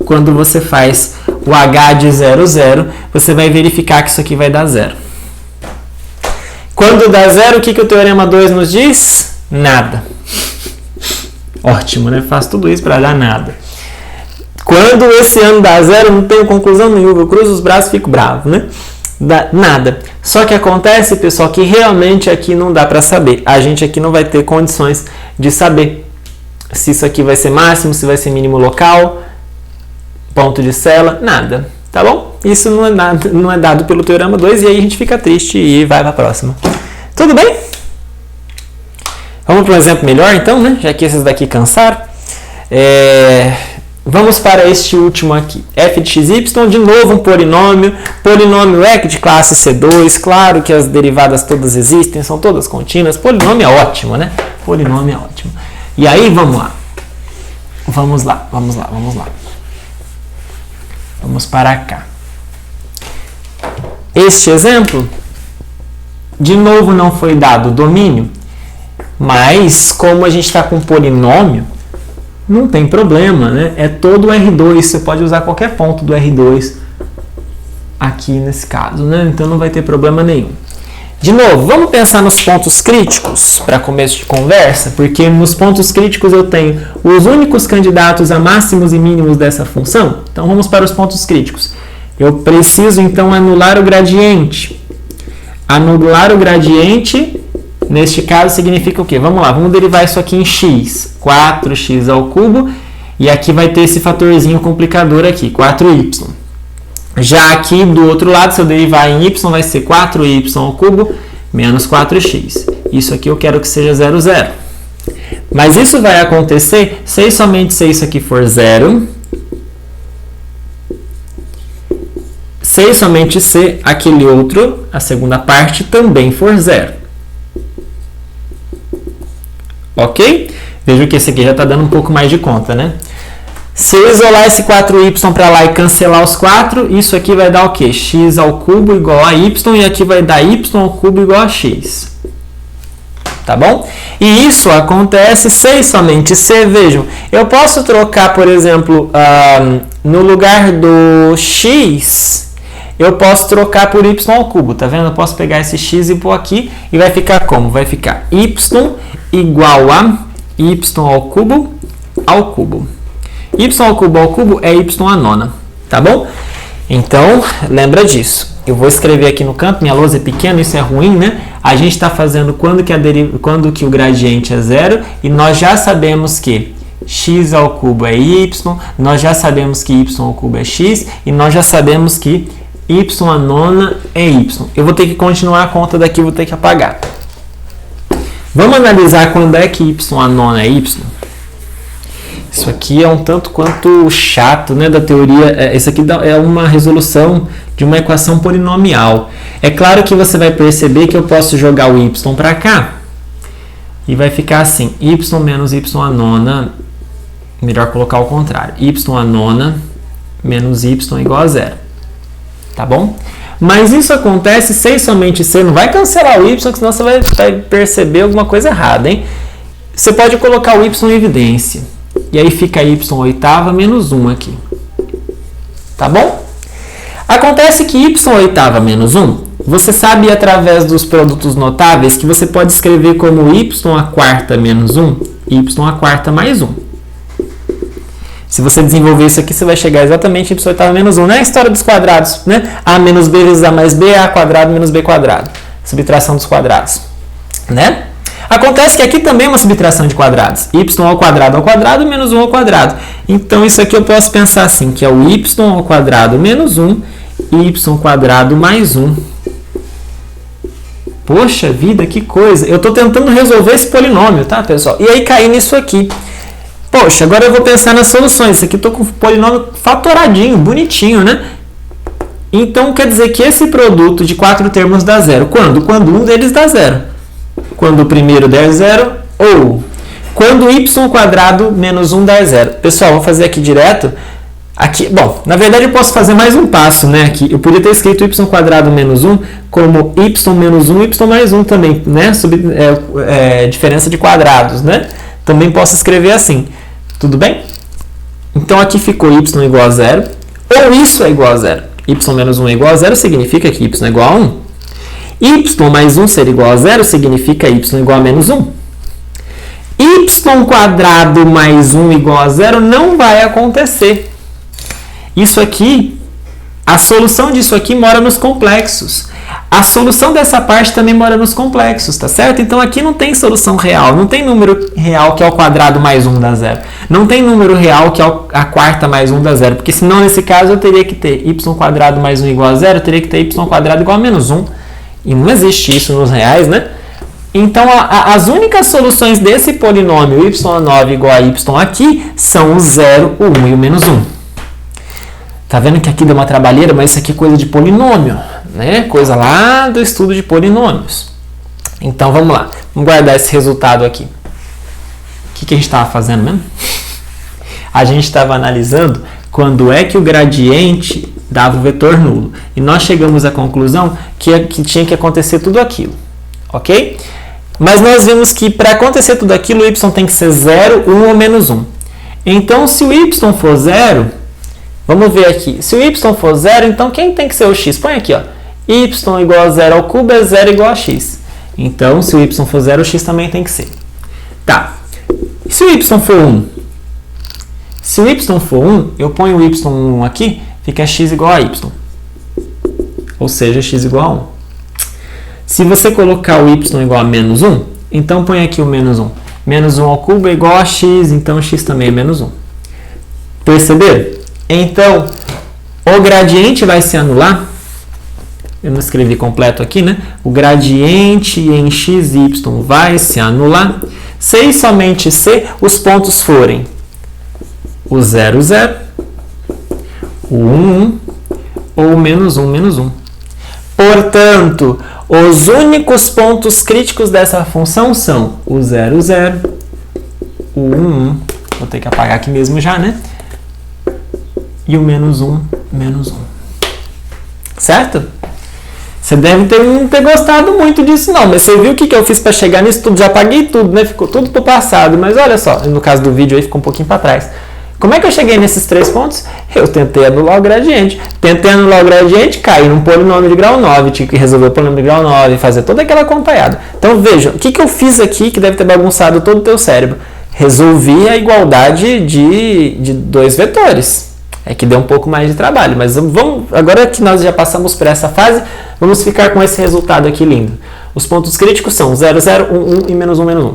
quando você faz o h de 0, 0, você vai verificar que isso aqui vai dar 0. Quando dá 0, o que o Teorema 2 nos diz? Nada. Ótimo, né? Faço tudo isso para dar nada. Quando esse ano dá 0, não tenho conclusão nenhuma. Eu cruzo os braços e fico bravo, né? Dá nada. Só que acontece, pessoal, que realmente aqui não dá para saber. A gente aqui não vai ter condições de saber se isso aqui vai ser máximo, se vai ser mínimo local, ponto de Sela, nada. Tá bom? Isso não é dado pelo Teorema 2 e aí a gente fica triste e vai para a próxima. Tudo bem? Vamos para um exemplo melhor, então, né? Já que esses daqui cansaram. Vamos para este último aqui. f de xy, de novo um polinômio. Polinômio é de classe C2. Claro que as derivadas todas existem, são todas contínuas. Polinômio é ótimo, né? Polinômio é ótimo. E aí, vamos lá. Vamos lá. Vamos para cá. Este exemplo, de novo, não foi dado domínio. Mas, como a gente está com polinômio, não tem problema, né? É todo o R2, você pode usar qualquer ponto do R2 aqui nesse caso, né? Então não vai ter problema nenhum. De novo, vamos pensar nos pontos críticos para começo de conversa, porque nos pontos críticos eu tenho os únicos candidatos a máximos e mínimos dessa função. Então vamos para os pontos críticos. Eu preciso, então, anular o gradiente. Anular o gradiente, neste caso, significa o quê? Vamos lá, vamos derivar isso aqui em x. 4x ao cubo. E aqui vai ter esse fatorzinho complicador aqui, 4y. Já aqui, do outro lado, se eu derivar em y, vai ser 4y ao cubo menos 4x. Isso aqui eu quero que seja 0, 0. Mas isso vai acontecer se somente se isso aqui for 0. Se somente se aquele outro, a segunda parte, também for 0. Ok? Veja que esse aqui já está dando um pouco mais de conta, né? Se eu isolar esse 4y para lá e cancelar os 4, isso aqui vai dar o quê? X ao cubo igual a y, e aqui vai dar y ao cubo igual a x. Tá bom? E isso acontece se somente se, vejam, eu posso trocar, por exemplo, no lugar do x, eu posso trocar por y ao cubo, tá vendo? Eu posso pegar esse x e pôr aqui, e vai ficar como? Vai ficar y igual a y ao cubo ao cubo. Y ao cubo é y à nona, tá bom? Então, lembra disso. Eu vou escrever aqui no canto, minha lousa é pequena, isso é ruim, né? A gente está fazendo quando que o gradiente é 0, e nós já sabemos que x ao cubo é y, nós já sabemos que y ao cubo é x, e nós já sabemos que y à nona é y. Eu vou ter que continuar a conta daqui, vou ter que apagar. Vamos analisar quando é que y à nona é y? Isso aqui é um tanto quanto chato, né, da teoria. Isso aqui é uma resolução de uma equação polinomial. É claro que você vai perceber que eu posso jogar o y para cá e vai ficar assim, y menos y à nona, melhor colocar ao contrário, y à nona menos y igual a 0. Tá bom? Mas isso acontece se somente se, não vai cancelar o y, senão você vai perceber alguma coisa errada, hein? Você pode colocar o y em evidência. E aí fica y oitava menos 1 aqui. Tá bom? Acontece que y oitava menos 1, você sabe através dos produtos notáveis que você pode escrever como y à quarta menos 1, y à quarta mais 1. Se você desenvolver isso aqui, você vai chegar exatamente em y oitava menos 1. Não é a história dos quadrados, né? A menos b vezes a mais b, a quadrado menos b quadrado. Subtração dos quadrados, né? Acontece que aqui também é uma subtração de quadrados. Y ao quadrado menos 1 ao quadrado. Então, isso aqui eu posso pensar assim, que é o y ao quadrado menos 1 e y quadrado mais 1. Poxa vida, que coisa! Eu estou tentando resolver esse polinômio, tá, pessoal? E aí cair nisso aqui. Poxa, agora eu vou pensar nas soluções. Isso aqui eu estou com o polinômio fatoradinho, bonitinho, né? Então, quer dizer que esse produto de 4 termos dá zero. Quando? Quando um deles dá zero. Quando o primeiro der zero, ou quando y quadrado menos 1 der zero. Pessoal, vou fazer aqui direto. Aqui, bom, na verdade eu posso fazer mais um passo, né? Aqui, eu podia ter escrito y quadrado menos 1 como y menos 1, y mais 1 também, né? Diferença de quadrados, né? Também posso escrever assim. Tudo bem? Então aqui ficou y igual a 0, ou isso é igual a 0. Y menos 1 é igual a 0 significa que y é igual a 1. Y mais 1 ser igual a 0 significa y igual a menos 1. Y quadrado mais 1 igual a 0 não vai acontecer. Isso aqui, a solução disso aqui mora nos complexos. A solução dessa parte também mora nos complexos, tá certo? Então aqui não tem solução real, não tem número real que é o quadrado mais 1 dá 0. Não tem número real que é a quarta mais 1 dá 0, porque senão nesse caso eu teria que ter y quadrado mais 1 igual a 0, eu teria que ter y quadrado igual a menos 1. E não existe isso nos reais, né? Então, as únicas soluções desse polinômio y9 igual a y aqui são o 0, o 1 e o menos 1. Tá vendo que aqui deu uma trabalheira, mas isso aqui é coisa de polinômio, né? Coisa lá do estudo de polinômios. Então, vamos lá. Vamos guardar esse resultado aqui. O que a gente estava fazendo mesmo? A gente estava analisando quando é que o gradiente dava o vetor nulo. E nós chegamos à conclusão que tinha que acontecer tudo aquilo. Ok? Mas nós vimos que para acontecer tudo aquilo, o y tem que ser 0, 1 ou menos 1. Então, se o y for 0, vamos ver aqui. Se o y for 0, então quem tem que ser o x? Põe aqui, ó. Y igual a 0 ao cubo é 0 igual a x. Então, se o y for 0, o x também tem que ser. Tá. Se o y for 1? Se o y for 1, eu ponho o y1 aqui, fica x igual a y. ou seja, x igual a 1. Se você colocar o y igual a menos 1, então põe aqui o menos 1. Menos 1 ao cubo é igual a x, então x também é menos 1. Perceberam? Então, o gradiente vai se anular. Eu não escrevi completo aqui, né? O gradiente em x e y vai se anular se e somente se os pontos forem o 0, 0, o 1, 1 ou o menos 1, menos 1. Portanto, os únicos pontos críticos dessa função são o 0, 0, o 1, 1, vou ter que apagar aqui mesmo já, né? E o menos 1, menos 1. Certo? Você deve não ter gostado muito disso não, mas você viu o que eu fiz para chegar nisso tudo? Já apaguei tudo, né? Ficou tudo pro passado, mas olha só, no caso do vídeo aí ficou um pouquinho para trás. Como é que eu cheguei nesses 3 pontos? Eu tentei anular o gradiente. Tentei anular o gradiente, caí num polinômio de grau 9, tive que resolver o polinômio de grau 9, fazer toda aquela contaiada. Então veja, o que eu fiz aqui que deve ter bagunçado todo o teu cérebro? Resolvi a igualdade de 2 vetores. É que deu um pouco mais de trabalho, mas vamos, agora que nós já passamos por essa fase, vamos ficar com esse resultado aqui lindo. Os pontos críticos são 0, 0, 1, 1 e menos 1, menos 1.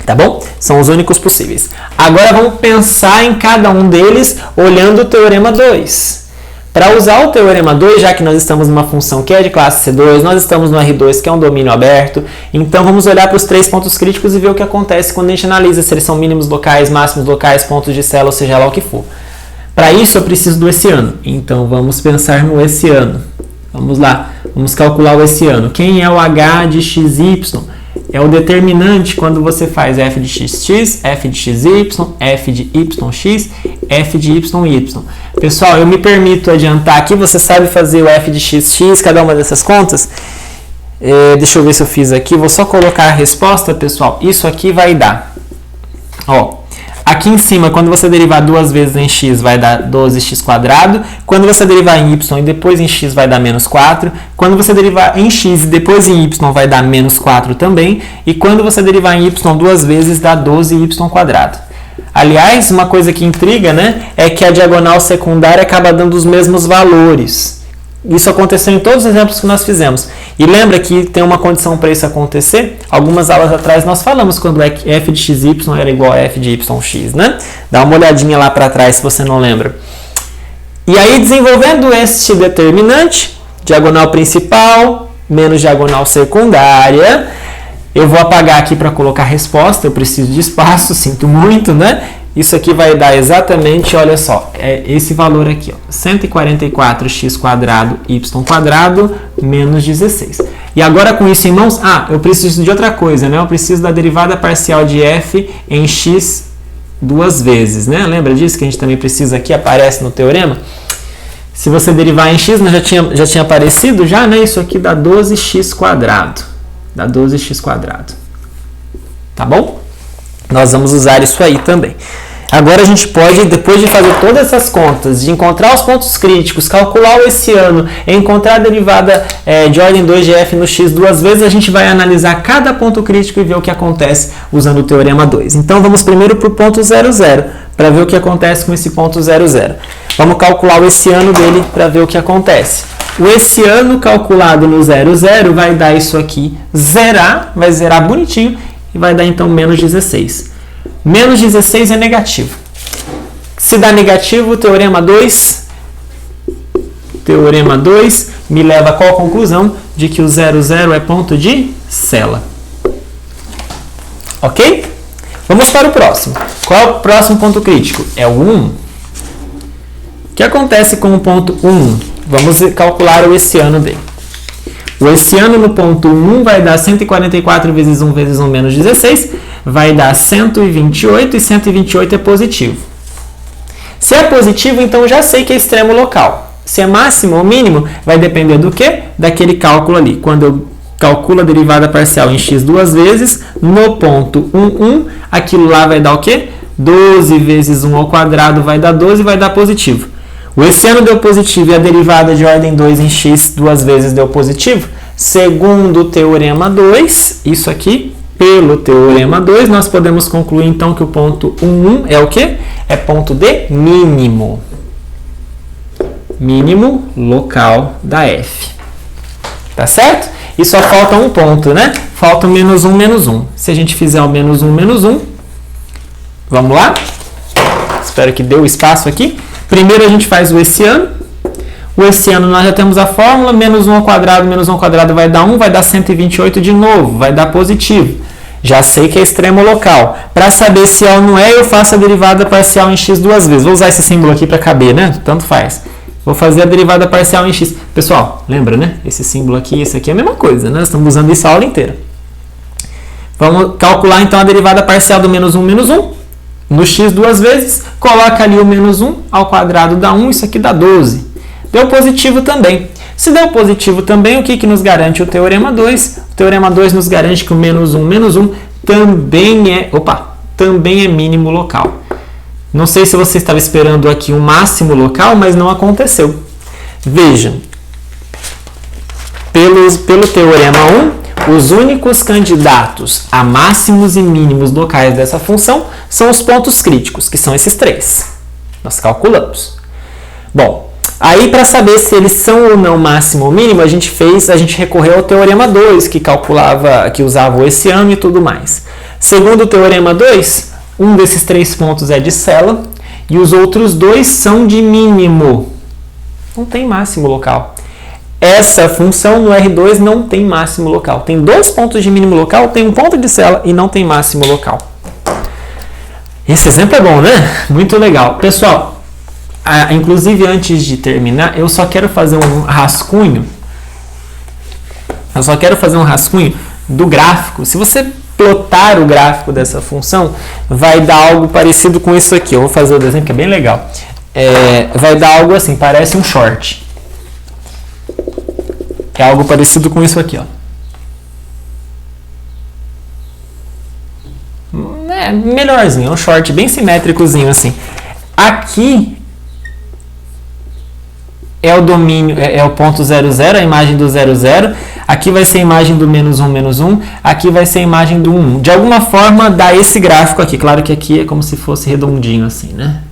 Tá bom? São os únicos possíveis. Agora vamos pensar em cada um deles olhando o teorema 2. Para usar o teorema 2, já que nós estamos numa função que é de classe C2, nós estamos no R2, que é um domínio aberto, então vamos olhar para os 3 pontos críticos e ver o que acontece quando a gente analisa se eles são mínimos locais, máximos locais, pontos de célula, ou seja lá o que for. Para isso eu preciso do essiano, então vamos pensar no essiano. Vamos lá, vamos calcular o essiano. Quem é o h de xy? É o determinante quando você faz f de xx, f de xy, f de yx, f de yy. Pessoal, eu me permito adiantar aqui, você sabe fazer o f de xx, cada uma dessas contas? Deixa eu ver se eu fiz aqui, vou só colocar a resposta, pessoal. Isso aqui vai dar, ó. Aqui em cima, quando você derivar 2 vezes em x, vai dar 12x². Quando você derivar em y e depois em x, vai dar menos 4. Quando você derivar em x e depois em y, vai dar menos 4 também. E quando você derivar em y 2 vezes, dá 12y². Aliás, uma coisa que intriga, né, é que a diagonal secundária acaba dando os mesmos valores. Isso aconteceu em todos os exemplos que nós fizemos. E lembra que tem uma condição para isso acontecer? Algumas aulas atrás nós falamos quando f de xy era igual a f de yx, né? Dá uma olhadinha lá para trás se você não lembra. E aí, desenvolvendo este determinante, diagonal principal menos diagonal secundária, eu vou apagar aqui para colocar a resposta, eu preciso de espaço, sinto muito, né? Isso aqui vai dar exatamente, olha só, é esse valor aqui, ó, 144x² y² menos 16. E agora com isso em mãos, eu preciso de outra coisa, né? Eu preciso da derivada parcial de f em x 2 vezes, né? Lembra disso que a gente também precisa aqui, aparece no teorema? Se você derivar em x, né, já tinha aparecido já, né? Isso aqui dá 12x². Dá 12x². Tá bom? Nós vamos usar isso aí também. Agora a gente pode, depois de fazer todas essas contas, de encontrar os pontos críticos, calcular o essiano, encontrar a derivada de ordem 2 de f no x 2 vezes, a gente vai analisar cada ponto crítico e ver o que acontece usando o teorema 2. Então vamos primeiro para o ponto 0, 0, para ver o que acontece com esse ponto 0, 0. Vamos calcular o essiano dele para ver o que acontece. O essiano calculado no 0, 0 vai dar isso aqui, zerar, vai zerar bonitinho, e vai dar então menos 16. Menos 16 é negativo. Se dá negativo, o teorema 2 me leva a qual conclusão? De que o 0, 0 é ponto de célula. Ok? Vamos para o próximo. Qual é o próximo ponto crítico? É o 1. O que acontece com o ponto 1? Vamos calcular o essiano dele. O essiano no ponto 1 vai dar 144 vezes 1 vezes 1 menos 16, vai dar 128 e 128 é positivo. Se é positivo, então já sei que é extremo local. Se é máximo ou mínimo, vai depender do quê? Daquele cálculo ali. Quando eu calculo a derivada parcial em x 2 vezes, no ponto 1, 1, aquilo lá vai dar o quê? 12 vezes 1 ao quadrado vai dar 12 e vai dar positivo. O essiano deu positivo e a derivada de ordem 2 em x 2 vezes deu positivo. Segundo o teorema 2, isso aqui, pelo teorema 2, nós podemos concluir então que o ponto 1, 1 é o quê? É ponto de mínimo. mínimo local da F. Tá certo? E só falta um ponto, né? Falta o menos 1, menos 1. Se a gente fizer o menos 1, menos 1, vamos lá? Espero que dê o espaço aqui. Primeiro a gente faz o esse ano. O esse ano nós já temos a fórmula, menos 1 ao quadrado vai dar 1, vai dar 128 de novo, vai dar positivo. Já sei que é extremo local. Para saber se é ou não é, eu faço a derivada parcial em x duas vezes. Vou usar esse símbolo aqui para caber, né? Tanto faz. Vou fazer a derivada parcial em x. Pessoal, lembra, né? Esse símbolo aqui e esse aqui é a mesma coisa, né? Nós estamos usando isso a aula inteira. Vamos calcular então a derivada parcial do menos 1, menos 1. No x duas vezes, coloca ali o menos 1 ao quadrado dá 1, isso aqui dá 12. Deu positivo também. Se deu positivo também, o que nos garante o teorema 2? O teorema 2 nos garante que o menos 1 também é mínimo local. Não sei se você estava esperando aqui um máximo local, mas não aconteceu. Veja, pelo teorema 1, os únicos candidatos a máximos e mínimos locais dessa função são os pontos críticos, que são esses 3. Nós calculamos. Bom, aí, para saber se eles são ou não máximo ou mínimo, a gente recorreu ao teorema 2, que usava o esse ano e tudo mais. Segundo o teorema 2, um desses 3 pontos é de Cella e os outros 2 são de mínimo. Não tem máximo local. Essa função no R2 não tem máximo local. Tem 2 pontos de mínimo local, tem um ponto de Cella e não tem máximo local. Esse exemplo é bom, né? Muito legal. Pessoal, inclusive antes de terminar, eu só quero fazer um rascunho. Do gráfico. Se você plotar o gráfico dessa função, vai dar algo parecido com isso aqui. Eu vou fazer o desenho que é bem legal. Vai dar algo assim, parece um short. É algo parecido com isso aqui, ó. Melhorzinho, é um short bem simétricozinho assim. Aqui é o domínio, é o ponto 0, 0, a imagem do 0, 0. Aqui vai ser a imagem do menos 1, menos 1. Aqui vai ser a imagem do 1. De alguma forma, dá esse gráfico aqui. Claro que aqui é como se fosse redondinho assim, né?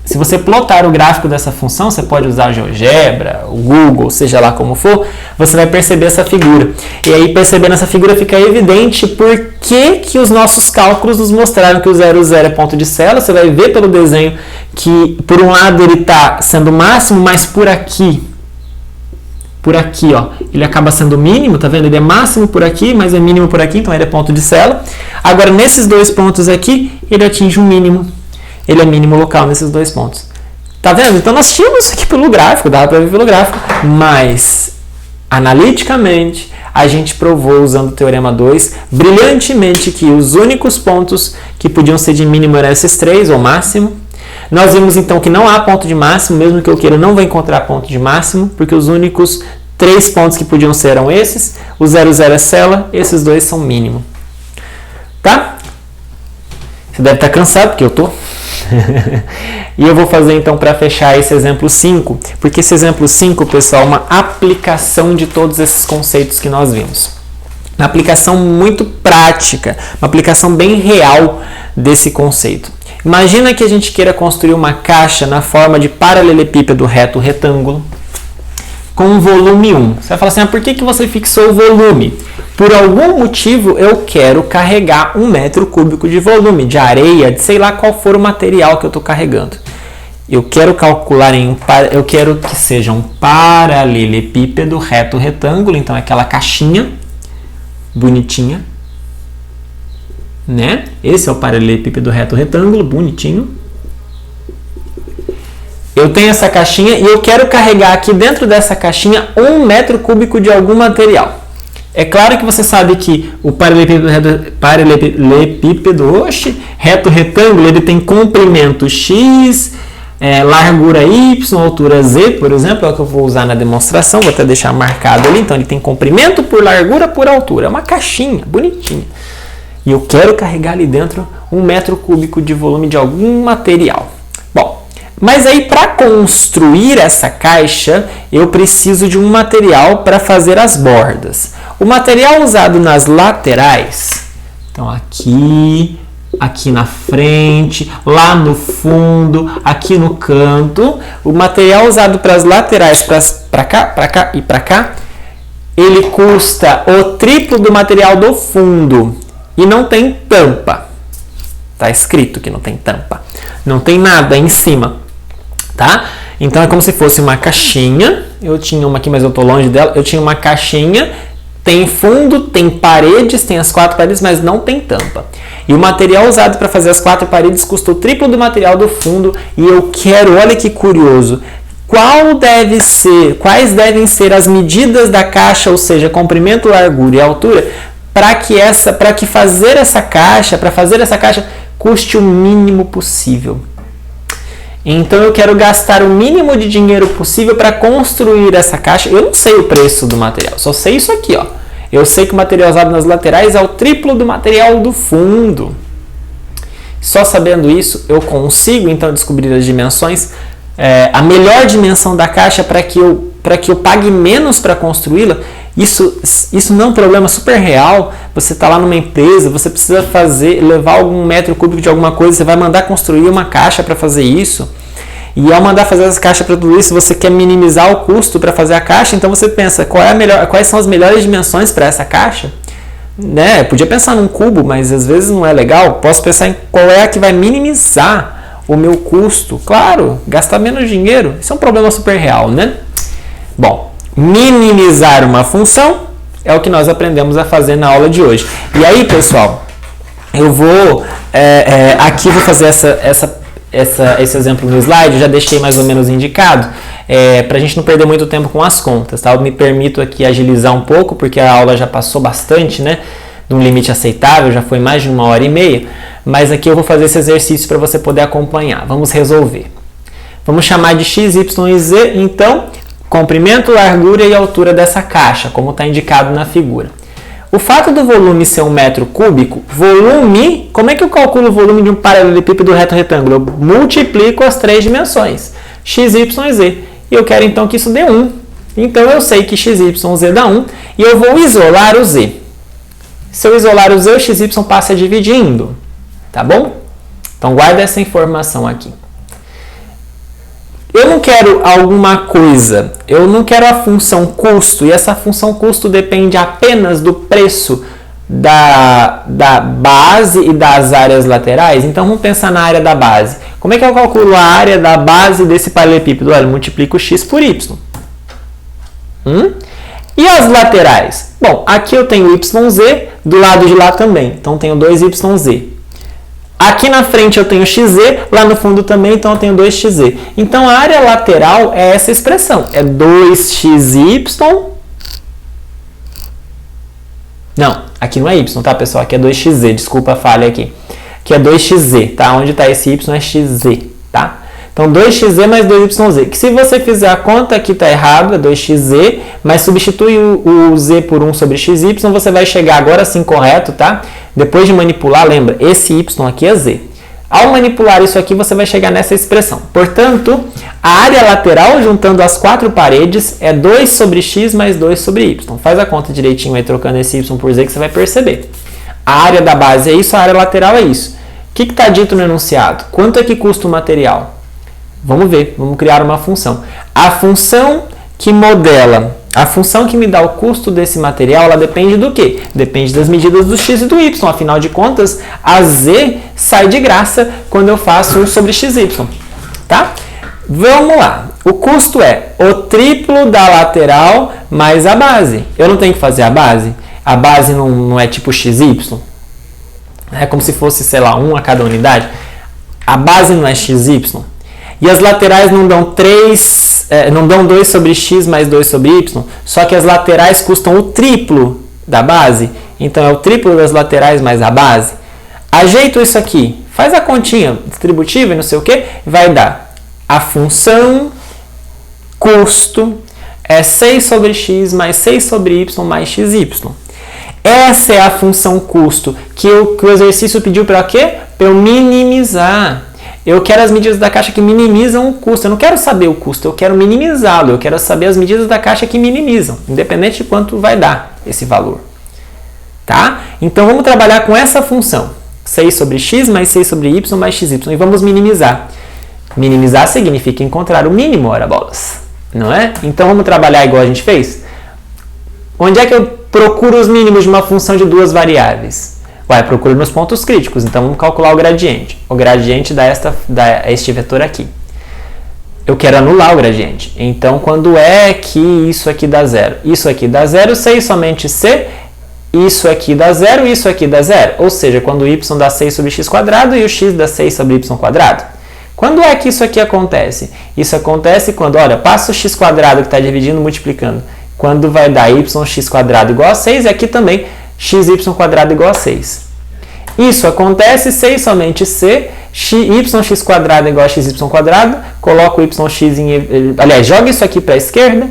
Se você plotar o gráfico dessa função, você pode usar o GeoGebra, o Google, seja lá como for, você vai perceber essa figura. E aí, percebendo essa figura, fica evidente por que os nossos cálculos nos mostraram que o 0, 0 é ponto de Cella. Você vai ver pelo desenho que, por um lado, ele está sendo máximo, mas por aqui, ó, ele acaba sendo mínimo, tá vendo? Ele é máximo por aqui, mas é mínimo por aqui, então ele é ponto de Cella. Agora, nesses 2 pontos aqui, ele atinge um mínimo. Ele é mínimo local nesses 2 pontos. Tá vendo? Então nós tínhamos isso aqui pelo gráfico, dava para ver pelo gráfico, mas analiticamente a gente provou usando o teorema 2 brilhantemente que os únicos pontos que podiam ser de mínimo eram esses 3, ou máximo. Nós vimos então que não há ponto de máximo, mesmo que eu queira, não vou encontrar ponto de máximo, porque os únicos 3 pontos que podiam ser eram esses. O 0, 0 é Cella, esses 2 são mínimo. Tá? Você deve estar cansado, porque eu tô. E eu vou fazer então para fechar esse exemplo 5, porque esse exemplo 5, pessoal, é uma aplicação de todos esses conceitos que nós vimos. Uma aplicação muito prática, uma aplicação bem real desse conceito. Imagina que a gente queira construir uma caixa na forma de paralelepípedo reto retângulo com volume 1. Você vai falar assim, por que você fixou o volume? Por algum motivo eu quero carregar 1 metro cúbico de volume, de areia, de sei lá qual for o material que eu estou carregando. Eu quero calcular eu quero que seja um paralelepípedo reto retângulo, então é aquela caixinha bonitinha, né? Esse é o paralelepípedo reto retângulo, bonitinho. Eu tenho essa caixinha e eu quero carregar aqui dentro dessa caixinha 1 metro cúbico de algum material. É claro que você sabe que o paralelepípedo reto retângulo ele tem comprimento x, largura y, altura z, por exemplo, é o que eu vou usar na demonstração, vou até deixar marcado ali. Então ele tem comprimento por largura por altura, é uma caixinha bonitinha. E eu quero carregar ali dentro 1 metro cúbico de volume de algum material. Bom, mas aí para construir essa caixa eu preciso de um material para fazer as bordas. O material usado nas laterais, então aqui, aqui na frente, lá no fundo, aqui no canto. O material usado para as laterais, para cá e para cá, ele custa o triplo do material do fundo e não tem tampa. Tá escrito que não tem tampa. Não tem nada em cima, tá? Então é como se fosse uma caixinha. Eu tinha uma aqui, mas eu tô longe dela. Eu tinha uma caixinha, tem fundo, tem paredes, tem as 4 paredes, mas não tem tampa. E o material usado para fazer as 4 paredes custa o triplo do material do fundo. E eu quero, olha que curioso, quais devem ser as medidas da caixa, ou seja, comprimento, largura e altura, para fazer essa caixa custe o mínimo possível. Então eu quero gastar o mínimo de dinheiro possível para construir essa caixa. Eu não sei o preço do material, só sei isso aqui, ó. Eu sei que o material usado nas laterais é o triplo do material do fundo. Só sabendo isso, eu consigo então descobrir as dimensões, a melhor dimensão da caixa para que eu pague menos para construí-la. Isso não é um problema super real. Você está lá numa empresa, você precisa levar algum metro cúbico de alguma coisa, você vai mandar construir uma caixa para fazer isso. E ao mandar fazer essa caixa para tudo isso, você quer minimizar o custo para fazer a caixa, então você pensa, quais são as melhores dimensões para essa caixa? Né? Podia pensar num cubo, mas às vezes não é legal. Posso pensar em qual é a que vai minimizar o meu custo. Claro, gastar menos dinheiro. Isso é um problema super real, né? Bom, minimizar uma função é o que nós aprendemos a fazer na aula de hoje. E aí, pessoal, eu vou aqui vou fazer esse exemplo no slide. Eu já deixei mais ou menos indicado para a gente não perder muito tempo com as contas, tá? Eu me permito aqui agilizar um pouco porque a aula já passou bastante, né? De um limite aceitável, já foi mais de 1h30, mas aqui eu vou fazer esse exercício para você poder acompanhar. Vamos resolver. Vamos chamar de x, y e z, então, comprimento, largura e altura dessa caixa, como está indicado na figura. O fato do volume ser 1 metro cúbico, como é que eu calculo o volume de um paralelepípedo reto retângulo? Eu multiplico as 3 dimensões, x, y e z. E eu quero então que isso dê 1. Então eu sei que x, y, z dá 1 e eu vou isolar o z. Se eu isolar o z, o x, y passa dividindo, tá bom? Então guarda essa informação aqui. Eu não quero alguma coisa, eu não quero a função custo, e essa função custo depende apenas do preço da base e das áreas laterais. Então vamos pensar na área da base. Como é que eu calculo a área da base desse paralelepípedo? Olha, eu multiplico x por y. E as laterais? Bom, aqui eu tenho yz, do lado de lá também, então tenho 2yz. Aqui na frente eu tenho xz, lá no fundo também, então eu tenho 2xz. Então a área lateral é essa expressão, é 2xy. Não, aqui não é y, tá, pessoal? Aqui é 2xz, desculpa a falha aqui. Aqui é 2xz, tá? Onde está esse y é xz, tá? Então 2xz mais 2yz, que se você fizer a conta aqui está errado, é 2xz, mas substitui o z por 1 sobre xy, você vai chegar agora sim correto, tá? Depois de manipular, lembra, esse y aqui é z. Ao manipular isso aqui, você vai chegar nessa expressão. Portanto, a área lateral, juntando as 4 paredes, é 2 sobre x mais 2 sobre y. Faz a conta direitinho aí, trocando esse y por z, que você vai perceber. A área da base é isso, a área lateral é isso. O que está dito no enunciado? Quanto é que custa o material? Vamos ver, vamos criar uma função. A função que modela, a função que me dá o custo desse material, ela depende do quê? Depende das medidas do x e do y. Afinal de contas, a z sai de graça quando eu faço 1 sobre xy. Tá? Vamos lá. O custo é o triplo da lateral mais a base. Eu não tenho que fazer a base? A base não é tipo xy? É como se fosse, sei lá, 1 a cada unidade. A base não é xy? E as laterais não dão 2 sobre x mais 2 sobre y, só que as laterais custam o triplo da base, então é o triplo das laterais mais a base. Ajeito isso aqui, faz a continha distributiva e não sei o que, vai dar a função custo é 6 sobre x mais 6 sobre y mais xy. Essa é a função custo que o exercício pediu para quê? Para eu minimizar. Eu quero as medidas da caixa que minimizam o custo. Eu não quero saber o custo, eu quero minimizá-lo. Eu quero saber as medidas da caixa que minimizam, independente de quanto vai dar esse valor. Tá? Então vamos trabalhar com essa função. 6 sobre x mais 6 sobre y mais xy. E vamos minimizar. Minimizar significa encontrar o mínimo, ora bolas. Não é? Então vamos trabalhar igual a gente fez? Onde é que eu procuro os mínimos de uma função de duas variáveis? Ué, procuro nos pontos críticos. Então vamos calcular o gradiente. O gradiente dá este vetor aqui. Eu quero anular o gradiente. Então, quando é que isso aqui dá zero? Isso aqui dá zero, C e somente C. Isso aqui dá zero, isso aqui dá zero. Ou seja, quando y dá 6 sobre x quadrado e o x dá 6 sobre y quadrado. Quando é que isso aqui acontece? Isso acontece quando, olha, passa o x quadrado que está dividindo, multiplicando. Quando vai dar yx quadrado igual a 6, e aqui também xy quadrado igual a 6. Isso acontece, C e somente C, yx quadrado igual a xy quadrado, coloca o yx em... Aliás, joga isso aqui para a esquerda,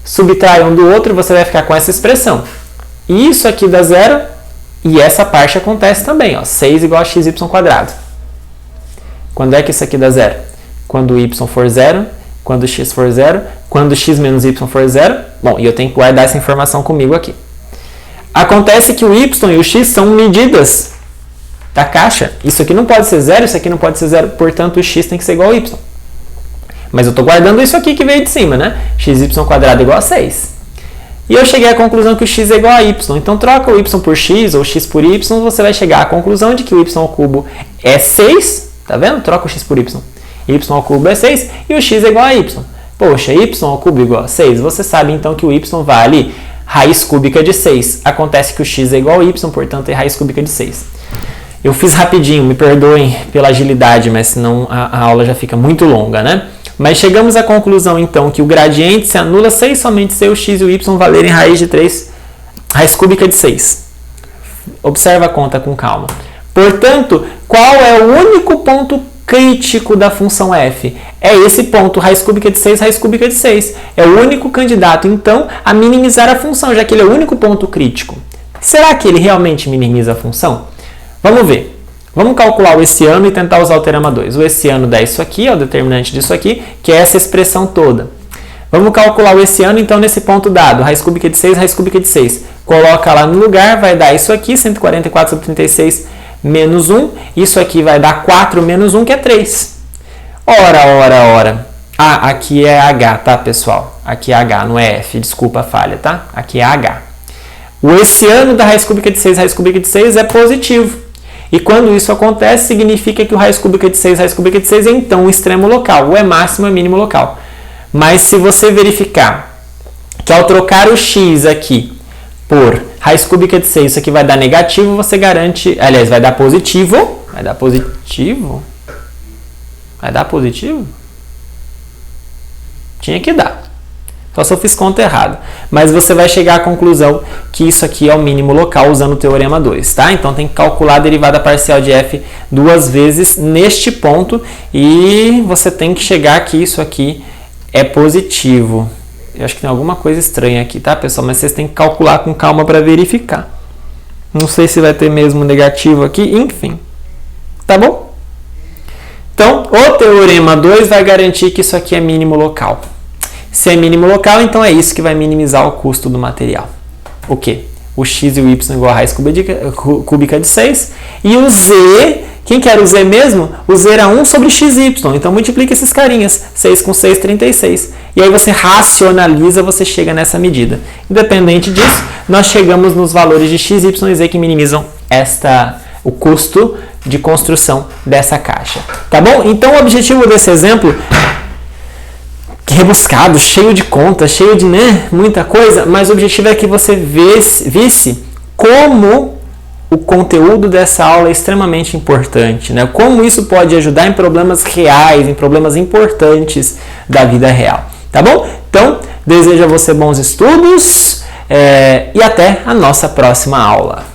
subtrai um do outro e você vai ficar com essa expressão. Isso aqui dá zero e essa parte acontece também, ó, 6 igual a xy quadrado. Quando é que isso aqui dá zero? Quando o y for zero, quando o x for zero, quando x menos y for zero. Bom, e eu tenho que guardar essa informação comigo aqui. Acontece que o y e o x são medidas da caixa. Isso aqui não pode ser zero, isso aqui não pode ser zero, portanto o x tem que ser igual ao y. Mas eu estou guardando isso aqui que veio de cima, né? xy quadrado igual a 6. E eu cheguei à conclusão que o x é igual a y. Então troca o y por x ou x por y, você vai chegar à conclusão de que o y ao cubo é 6. Tá vendo? Troca o x por y. Y ao cubo é 6 e o x é igual a y. Poxa, y ao cubo igual a 6. Você sabe então que o y vale raiz cúbica de 6. Acontece que o x é igual a y, portanto é raiz cúbica de 6. Eu fiz rapidinho, me perdoem pela agilidade, mas senão a aula já fica muito longa, né? Mas chegamos à conclusão então que o gradiente se anula se e somente se o x e o y valerem raiz de 3, raiz cúbica de 6. Observa a conta com calma. Portanto, qual é o único ponto crítico da função f? É esse ponto, raiz cúbica de 6, raiz cúbica de 6. É o único candidato, então, a minimizar a função, já que ele é o único ponto crítico. Será que ele realmente minimiza a função? Vamos ver. Vamos calcular o esse-ano e tentar usar o teorema 2. O esse-ano dá isso aqui, é o determinante disso aqui, que é essa expressão toda. Vamos calcular o esse-ano, então, nesse ponto dado. Raiz cúbica de 6, raiz cúbica de 6. Coloca lá no lugar, vai dar isso aqui, 144 sobre 36 menos 1. Isso aqui vai dar 4 menos 1, que é 3. Ora. Ah, aqui é H, tá, pessoal? Aqui é H, não é F. Desculpa a falha, tá? Aqui é H. O esse-ano da raiz cúbica de 6, raiz cúbica de 6 é positivo. E quando isso acontece, significa que o raiz cúbica de 6, raiz cúbica de 6 é então o extremo local. O é máximo, é mínimo local. Mas se você verificar que ao trocar o x aqui por raiz cúbica de 6, isso aqui vai dar negativo, você garante... Aliás, vai dar positivo. Vai dar positivo? Vai dar positivo? Tinha que dar. Só se eu fiz conta errada. Mas você vai chegar à conclusão que isso aqui é o mínimo local usando o teorema 2, tá? Então tem que calcular a derivada parcial de f duas vezes neste ponto e você tem que chegar que isso aqui é positivo. Eu acho que tem alguma coisa estranha aqui, tá, pessoal? Mas vocês têm que calcular com calma para verificar. Não sei se vai ter mesmo negativo aqui, enfim. Tá bom? Então, o teorema 2 vai garantir que isso aqui é mínimo local. Se é mínimo local, então é isso que vai minimizar o custo do material. O quê? O x e o y igual a raiz cúbica de 6. E o z, quem que era o z mesmo? O z era 1 sobre xy. Então multiplica esses carinhas. 6 com 6, 36. E aí você racionaliza, você chega nessa medida. Independente disso, nós chegamos nos valores de x, y e z que minimizam o custo de construção dessa caixa. Tá bom? Então o objetivo desse exemplo... rebuscado, cheio de contas, cheio de muita coisa, mas o objetivo é que você visse como o conteúdo dessa aula é extremamente importante, né? Como isso pode ajudar em problemas reais, em problemas importantes da vida real, tá bom? Então, desejo a você bons estudos e até a nossa próxima aula.